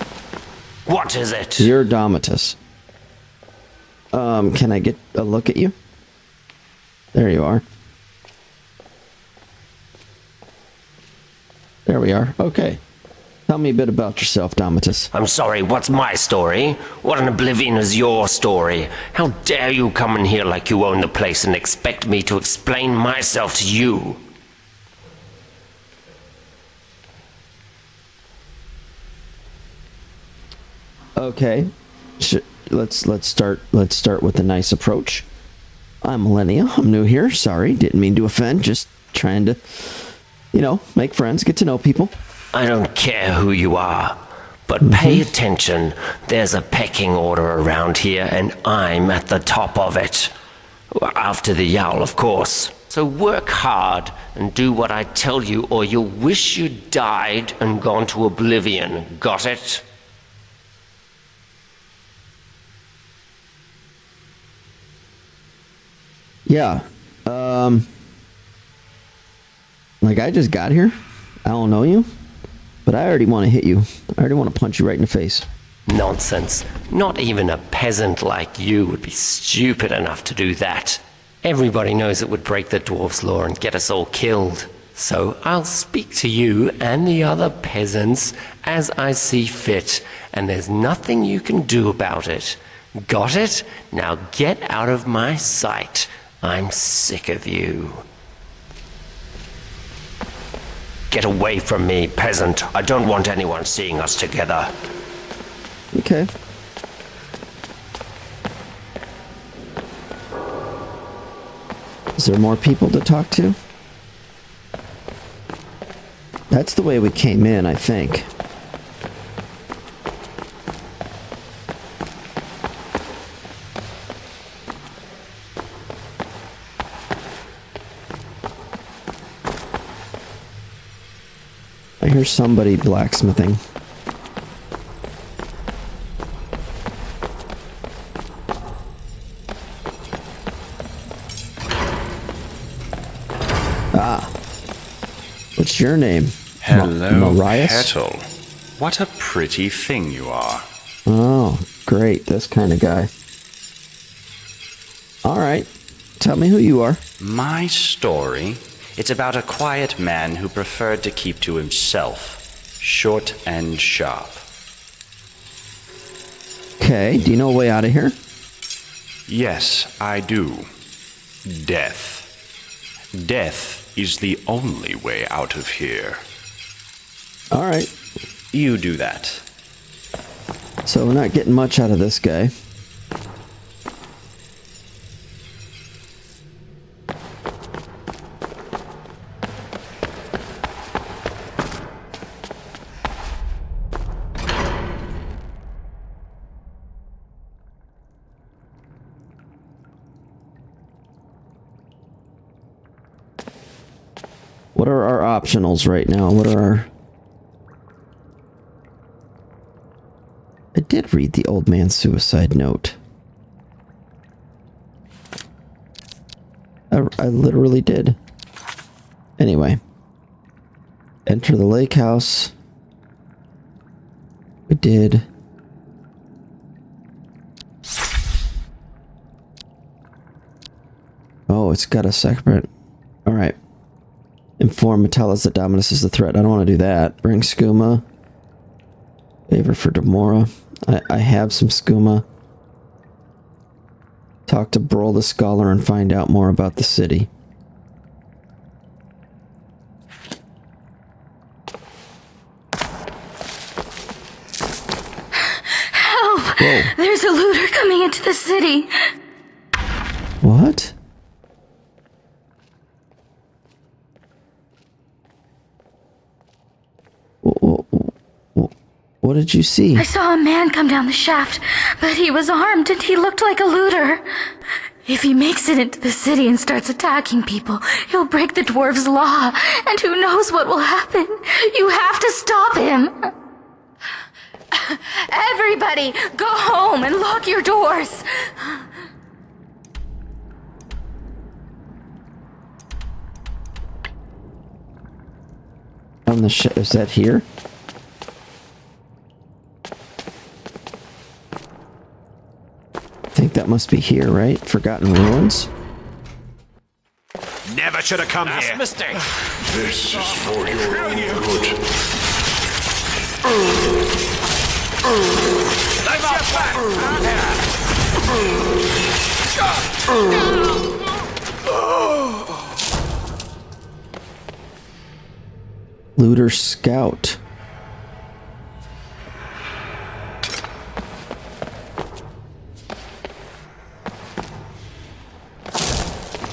What is it? You're Domitus. Can I get a look at you? There you are. There we are. Okay. Tell me a bit about yourself, Domitus. I'm sorry, what's my story? What in oblivion is your story? How dare you come in here like you own the place and expect me to explain myself to you? Okay. Let's start with a nice approach. I'm Millennia. I'm new here. Sorry, didn't mean to offend. Just trying to, make friends, get to know people. I don't care who you are, but pay attention. There's a pecking order around here, and I'm at the top of it. After the yarl, of course. So work hard and do what I tell you, or you'll wish you died and gone to oblivion. Got it? Yeah. Like, I just got here. I don't know you. But I already want to hit you. I already want to punch you right in the face. Nonsense. Not even a peasant like you would be stupid enough to do that. Everybody knows it would break the dwarves' law and get us all killed. So I'll speak to you and the other peasants as I see fit, and there's nothing you can do about it. Got it? Now get out of my sight. I'm sick of you. Get away from me, peasant. I don't want anyone seeing us together. Okay. Is there more people to talk to? That's the way we came in, I think. I hear somebody blacksmithing. Ah. What's your name? Hello, Marius? Petal. What a pretty thing you are. Oh, great. This kind of guy. All right. Tell me who you are. My story? It's about a quiet man who preferred to keep to himself. Short and sharp. Okay, do you know a way out of here? Yes, I do. Death. Death is the only way out of here. All right. You do that. So we're not getting much out of this guy. What are our optionals right now? What are our... I did read the old man's suicide note. I literally did. Anyway. Enter the lake house. We did. Oh, it's got a separate... Alright. Inform Metellus that Dominus is the threat. I don't want to do that. Bring skooma. Favor for Demora. I have some skooma. Talk to Brol the Scholar and find out more about the city. Help! Whoa. There's a looter coming into the city. What? What did you see? I saw a man come down the shaft, but he was armed and he looked like a looter. If he makes it into the city and starts attacking people, he'll break the dwarves' law, and who knows what will happen. You have to stop him. Everybody, go home and lock your doors. On the is that here? I think that must be here, right? Forgotten Ruins? Never should have come here. Mistake. This is for your own good. Let's get Looter Scout.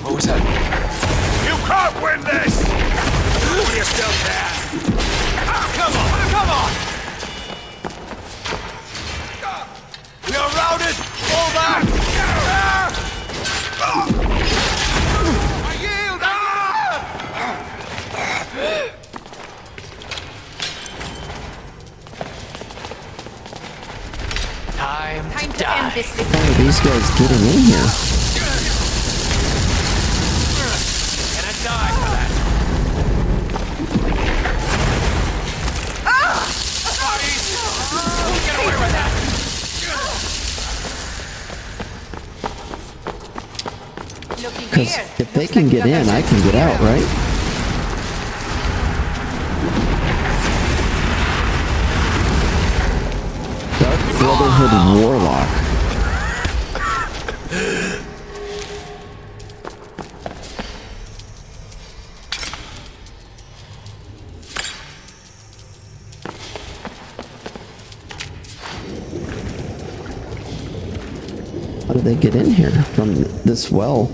What was that? You can't win this! You still can! Come on! You're routed! Fall back! I yield! Time to end this. How are these guys getting in here? Gonna die for that. Get away with that. Because if they can get in, I can get out, right? Dark Brotherhood Warlock. How did they get in here from this well?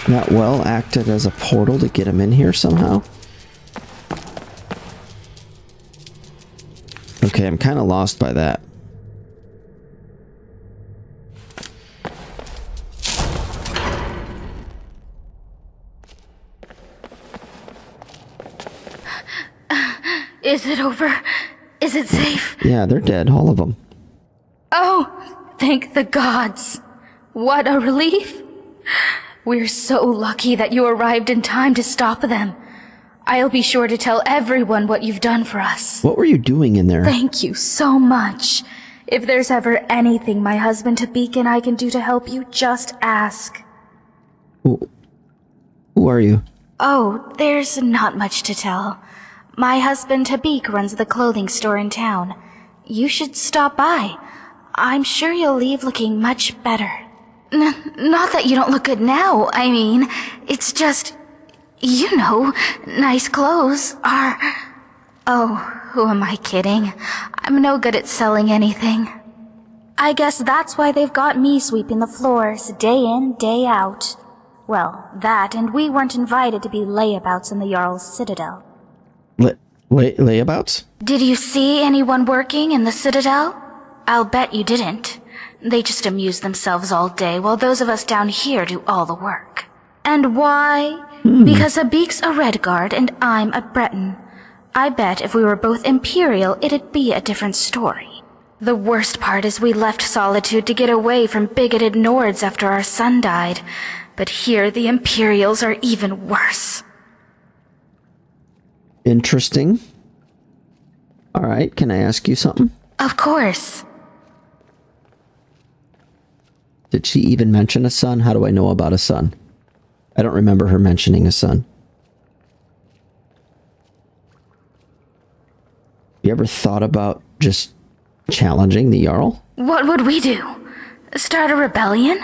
That well acted as a portal to get him in here somehow? Okay, I'm kind of lost by that. Is it over? Is it safe? Yeah, they're dead, all of them. Oh, thank the gods. What a relief. We're so lucky that you arrived in time to stop them. I'll be sure to tell everyone what you've done for us. What were you doing in there? Thank you so much. If there's ever anything my husband Tabik and I can do to help you, just ask. Who are you? Oh, there's not much to tell. My husband Tabik runs the clothing store in town. You should stop by. I'm sure you'll leave looking much better. Not that you don't look good now, I mean, it's just, you know, nice clothes are... Oh, who am I kidding? I'm no good at selling anything. I guess that's why they've got me sweeping the floors day in, day out. Well, that, and we weren't invited to be layabouts in the Jarl's Citadel. Layabouts? Did you see anyone working in the Citadel? I'll bet you didn't. They just amuse themselves all day while those of us down here do all the work. And why? Because Habik's a Redguard and I'm a Breton. I bet if we were both Imperial, it'd be a different story. The worst part is we left Solitude to get away from bigoted Nords after our son died. But here the Imperials are even worse. Interesting. Alright, can I ask you something? Of course. Did she even mention a son? How do I know about a son? I don't remember her mentioning a son. You ever thought about just challenging the Jarl? What would we do? Start a rebellion?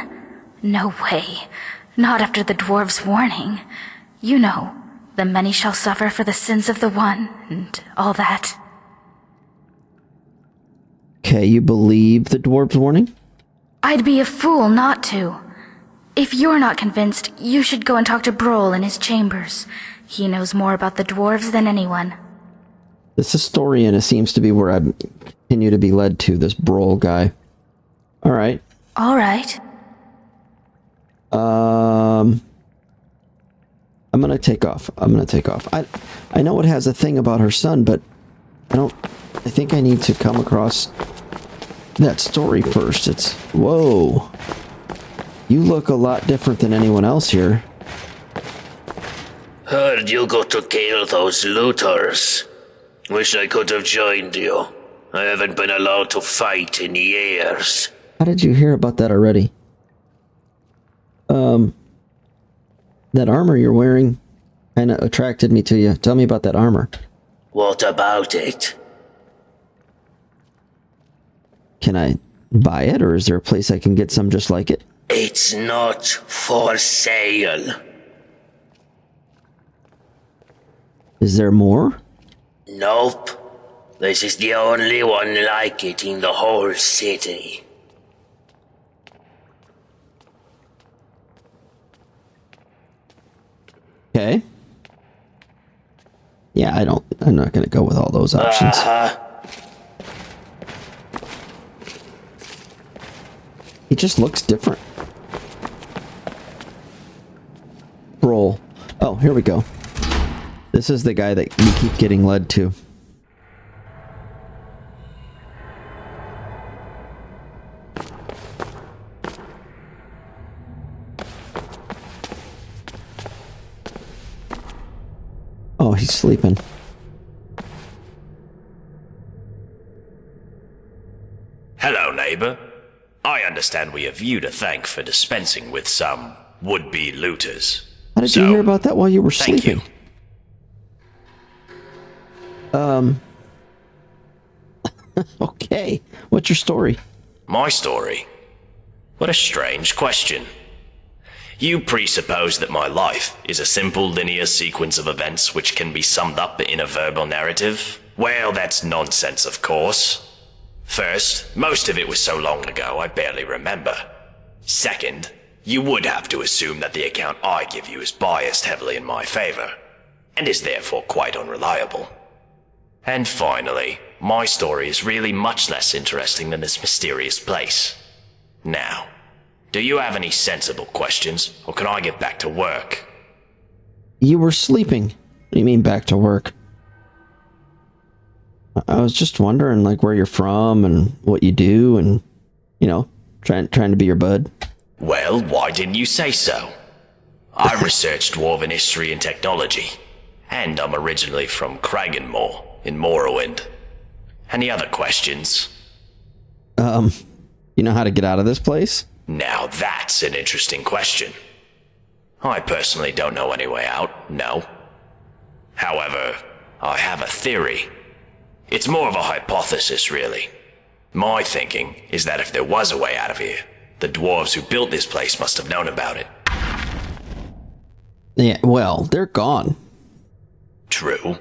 No way. Not after the dwarves' warning. You know, the many shall suffer for the sins of the one, and all that. Okay, you believe the dwarves' warning? I'd be a fool not to. If you're not convinced, you should go and talk to Brohl in his chambers. He knows more about the dwarves than anyone. This historian, it seems to be where I continue to be led to, this Broll guy. Alright. Alright. I'm gonna take off. I know it has a thing about her son, but I think I need to come across that story first. Whoa. You look a lot different than anyone else here. Heard you got to kill those looters. Wish I could have joined you. I haven't been allowed to fight in years. How did you hear about that already? That armor you're wearing kind of attracted me to you. Tell me about that armor. What about it? Can I buy it, or is there a place I can get some just like it? It's not for sale. Is there more? Nope. This is the only one like it in the whole city. Okay. Yeah, I'm not gonna go with all those options. He just looks different. Roll. Oh, here we go. This is the guy that we keep getting led to. Oh, he's sleeping. Hello, neighbor. I understand we have you to thank for dispensing with some would-be looters. How did you hear about that while you were sleeping? Okay. What's your story? My story? What a strange question. You presuppose that my life is a simple linear sequence of events which can be summed up in a verbal narrative? Well, that's nonsense, of course. First, most of it was so long ago I barely remember. Second, you would have to assume that the account I give you is biased heavily in my favor, and is therefore quite unreliable. And finally, my story is really much less interesting than this mysterious place. Now, do you have any sensible questions, or can I get back to work? You were sleeping. What do you mean back to work? I was just wondering, like, where you're from and what you do and, you know, trying to be your bud. Well, why didn't you say so? I researched dwarven history and technology, and I'm originally from Kragenmoor in Morrowind. Any other questions? You know how to get out of this place? Now that's an interesting question. I personally don't know any way out, no. However, I have a theory. It's more of a hypothesis, really. My thinking is that if there was a way out of here, the dwarves who built this place must have known about it. Yeah, well, they're gone. True,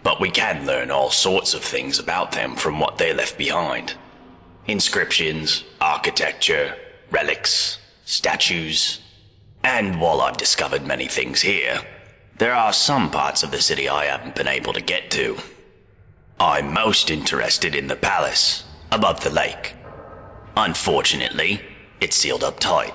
but we can learn all sorts of things about them from what they left behind. Inscriptions, architecture, relics, statues. And while I've discovered many things here, there are some parts of the city I haven't been able to get to. I'm most interested in the palace, above the lake. Unfortunately, it's sealed up tight.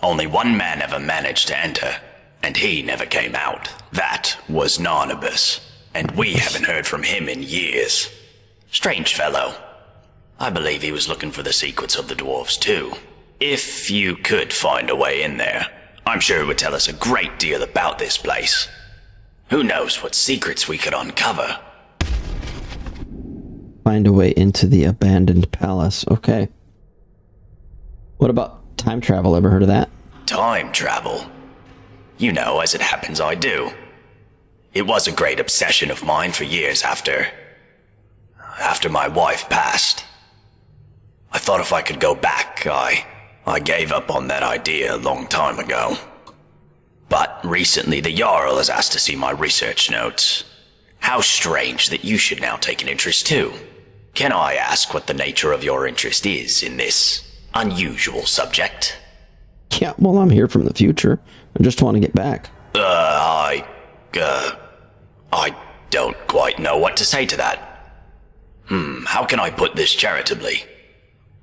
Only one man ever managed to enter, and he never came out. That was Narnabas, and we haven't heard from him in years. Strange fellow. I believe he was looking for the secrets of the dwarves too. If you could find a way in there, I'm sure it would tell us a great deal about this place. Who knows what secrets we could uncover. Find a way into the abandoned palace. Okay. What about time travel? Ever heard of that? Time travel? You know, as it happens, I do. It was a great obsession of mine for years after my wife passed. I thought if I could go back, I gave up on that idea a long time ago. But recently the yarl has asked to see my research notes. How strange that you should now take an interest too. Can I ask what the nature of your interest is in this unusual subject? Yeah, well, I'm here from the future. I just want to get back. I don't quite know what to say to that. How can I put this charitably?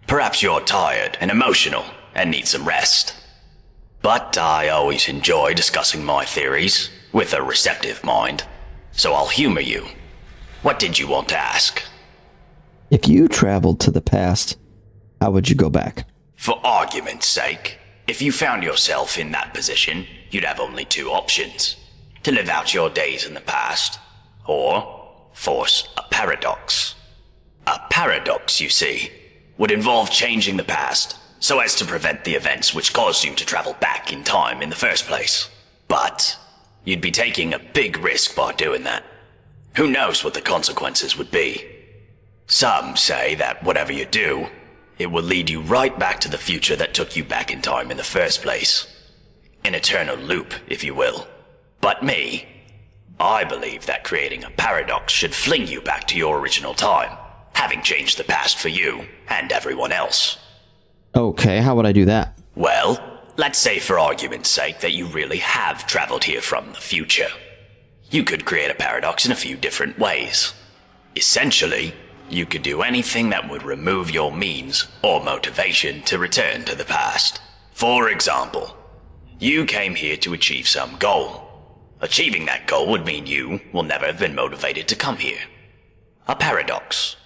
Perhaps you're tired and emotional and need some rest. But I always enjoy discussing my theories with a receptive mind, so I'll humor you. What did you want to ask? If you traveled to the past, how would you go back? For argument's sake, if you found yourself in that position, you'd have only two options. To live out your days in the past, or force a paradox. A paradox, you see, would involve changing the past so as to prevent the events which caused you to travel back in time in the first place. But you'd be taking a big risk by doing that. Who knows what the consequences would be? Some say that whatever you do, it will lead you right back to the future that took you back in time in the first place. An eternal loop, if you will. But me, I believe that creating a paradox should fling you back to your original time, having changed the past for you and everyone else. Okay, how would I do that? Well, let's say for argument's sake that you really have traveled here from the future. You could create a paradox in a few different ways. Essentially, you could do anything that would remove your means or motivation to return to the past. For example, you came here to achieve some goal. Achieving that goal would mean you will never have been motivated to come here. A paradox.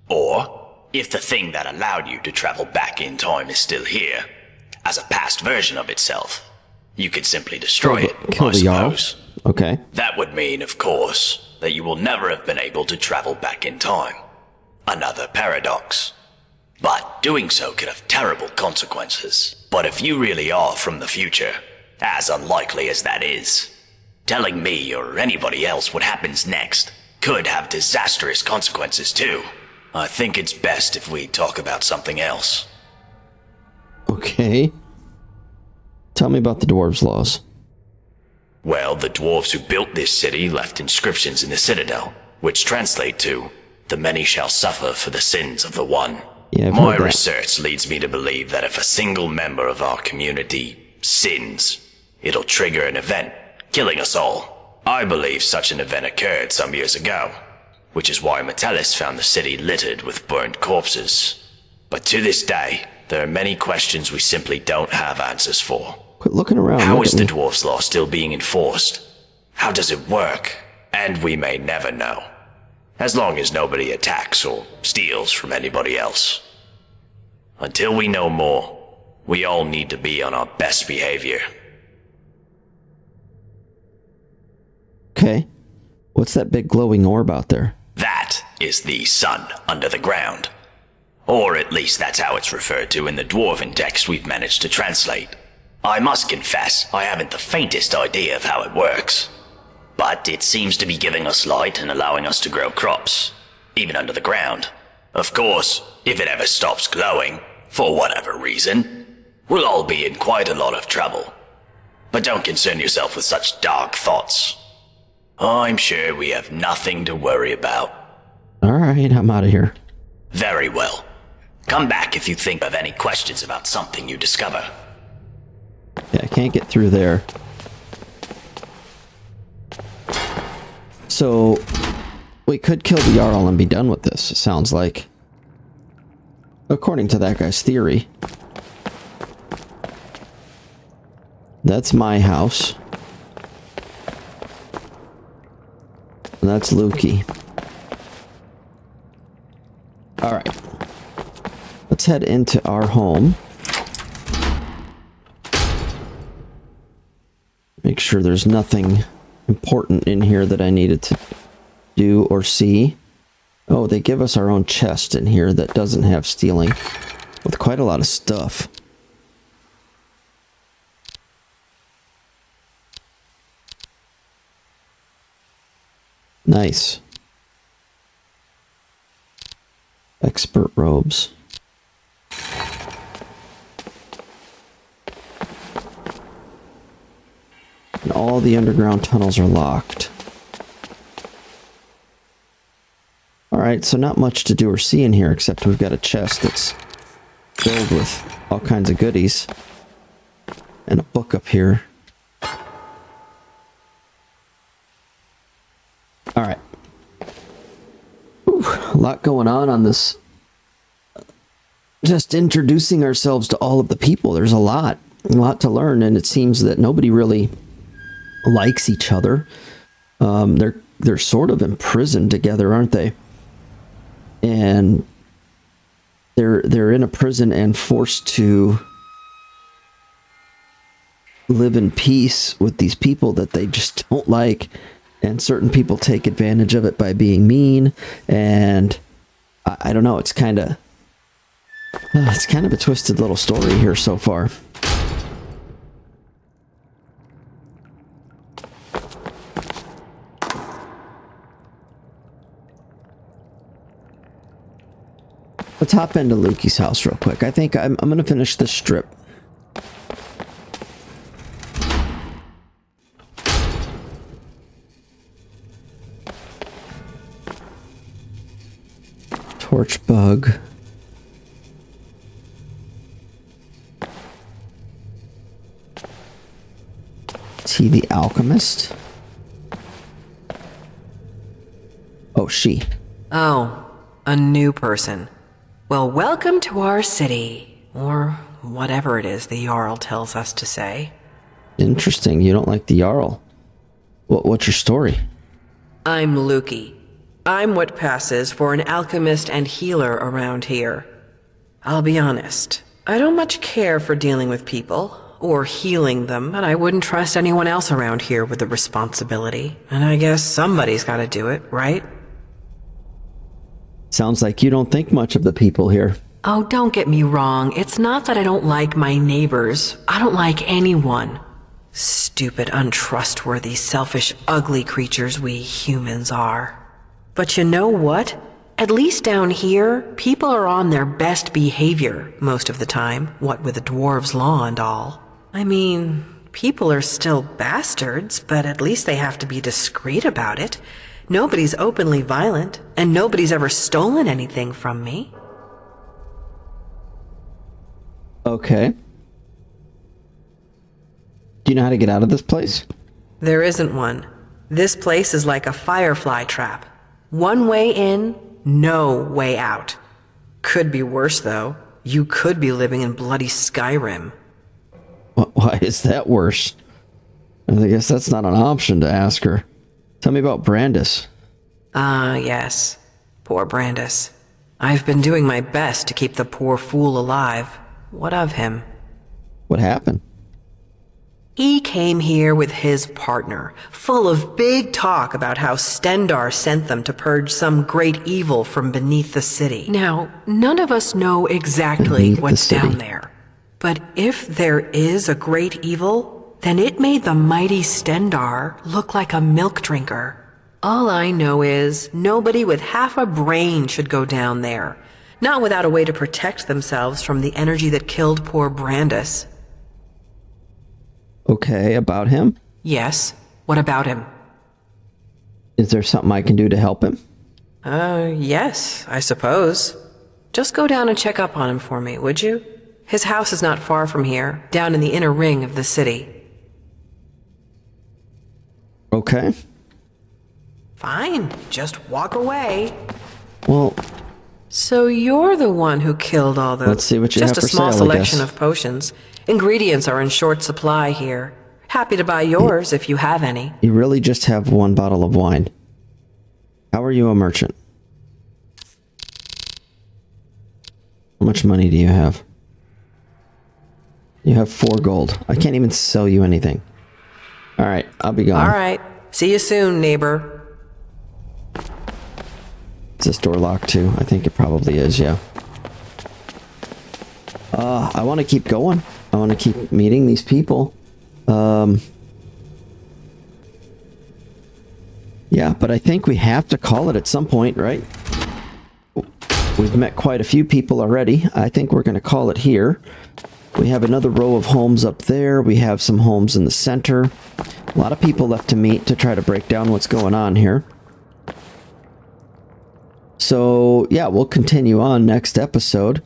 Or, if the thing that allowed you to travel back in time is still here, as a past version of itself, you could simply destroy it, I suppose. Okay. That would mean, of course, that you will never have been able to travel back in time. Another paradox. But doing so could have terrible consequences. But if you really are from the future, as unlikely as that is, telling me or anybody else what happens next could have disastrous consequences too. I think it's best if we talk about something else. Okay. Tell me about the dwarves' laws. Well, the dwarves who built this city left inscriptions in the citadel, which translate to, "The many shall suffer for the sins of the one." Yeah, My research leads me to believe that if a single member of our community sins, it'll trigger an event, killing us all. I believe such an event occurred some years ago, which is why Metellus found the city littered with burnt corpses. But to this day, there are many questions we simply don't have answers for. Quit looking around. How is the dwarf's law still being enforced? How does it work? And we may never know. As long as nobody attacks or steals from anybody else. Until we know more, we all need to be on our best behavior. Okay. What's that big glowing orb out there? That is the sun under the ground. Or at least that's how it's referred to in the dwarven text we've managed to translate. I must confess, I haven't the faintest idea of how it works. But it seems to be giving us light and allowing us to grow crops, even under the ground. Of course, if it ever stops glowing, for whatever reason, we'll all be in quite a lot of trouble. But don't concern yourself with such dark thoughts. I'm sure we have nothing to worry about. Alright, I'm out of here. Very well. Come back if you think of any questions about something you discover. Yeah, I can't get through there. So, we could kill the yarl and be done with this, it sounds like. According to that guy's theory. That's my house. And that's Lukey. Alright. Let's head into our home. Make sure there's nothing important in here that I needed to do or see. Oh, they give us our own chest in here that doesn't have stealing, with quite a lot of stuff. Nice. Expert robes. And all the underground tunnels are locked. Alright, so not much to do or see in here, except we've got a chest that's filled with all kinds of goodies. And a book up here. A lot going on this. Just introducing ourselves to all of the people. There's a lot to learn, and it seems that nobody really likes each other. They're sort of imprisoned together, aren't they? And they're in a prison and forced to live in peace with these people that they just don't like, and certain people take advantage of it by being mean, and I don't know, it's kind of a twisted little story here so far. Let's hop into Lukey's house real quick. I think I'm going to finish this strip. Torch bug. Is he the alchemist? Oh, she. Oh, a new person. Well, welcome to our city, or whatever it is the yarl tells us to say. Interesting, you don't like the yarl. What's your story? I'm Lukey. I'm what passes for an alchemist and healer around here. I'll be honest, I don't much care for dealing with people, or healing them, and I wouldn't trust anyone else around here with the responsibility. And I guess somebody's gotta do it, right? Sounds like you don't think much of the people here. Oh, don't get me wrong. It's not that I don't like my neighbors. I don't like anyone. Stupid, untrustworthy, selfish, ugly creatures we humans are. But you know what? At least down here, people are on their best behavior most of the time, what with the dwarves' law and all. I mean, people are still bastards, but at least they have to be discreet about it. Nobody's openly violent, and nobody's ever stolen anything from me. Okay. Do you know how to get out of this place? There isn't one. This place is like a firefly trap. One way in, no way out. Could be worse, though. You could be living in bloody Skyrim. Why is that worse? I guess that's not an option to ask her. Tell me about Brandis. Yes. Poor Brandis. I've been doing my best to keep the poor fool alive. What of him? What happened? He came here with his partner, full of big talk about how Stendar sent them to purge some great evil from beneath the city. Now, none of us know exactly what's down there. But if there is a great evil, then it made the mighty Stendar look like a milk drinker. All I know is nobody with half a brain should go down there, not without a way to protect themselves from the energy that killed poor Brandis. Okay, about him? Yes, what about him? Is there something I can do to help him? Yes, I suppose. Just go down and check up on him for me, would you? His house is not far from here, down in the inner ring of the city. Okay. Fine, just walk away. Well... So you're the one who killed all those... Let's see what you have for sale, Just a small selection of potions. Ingredients are in short supply here. Happy to buy yours if you have any. You really just have one bottle of wine. How are you a merchant? How much money do you have? You have 4 gold. I can't even sell you anything. Alright, I'll be gone. Alright, see you soon, neighbor. Is this door locked too? I think it probably is, yeah. I want to keep going. I want to keep meeting these people. Yeah, but I think we have to call it at some point, right? We've met quite a few people already. I think we're going to call it here. We have another row of homes up there. We have some homes in the center. A lot of people left to meet to try to break down what's going on here. So, yeah, we'll continue on next episode.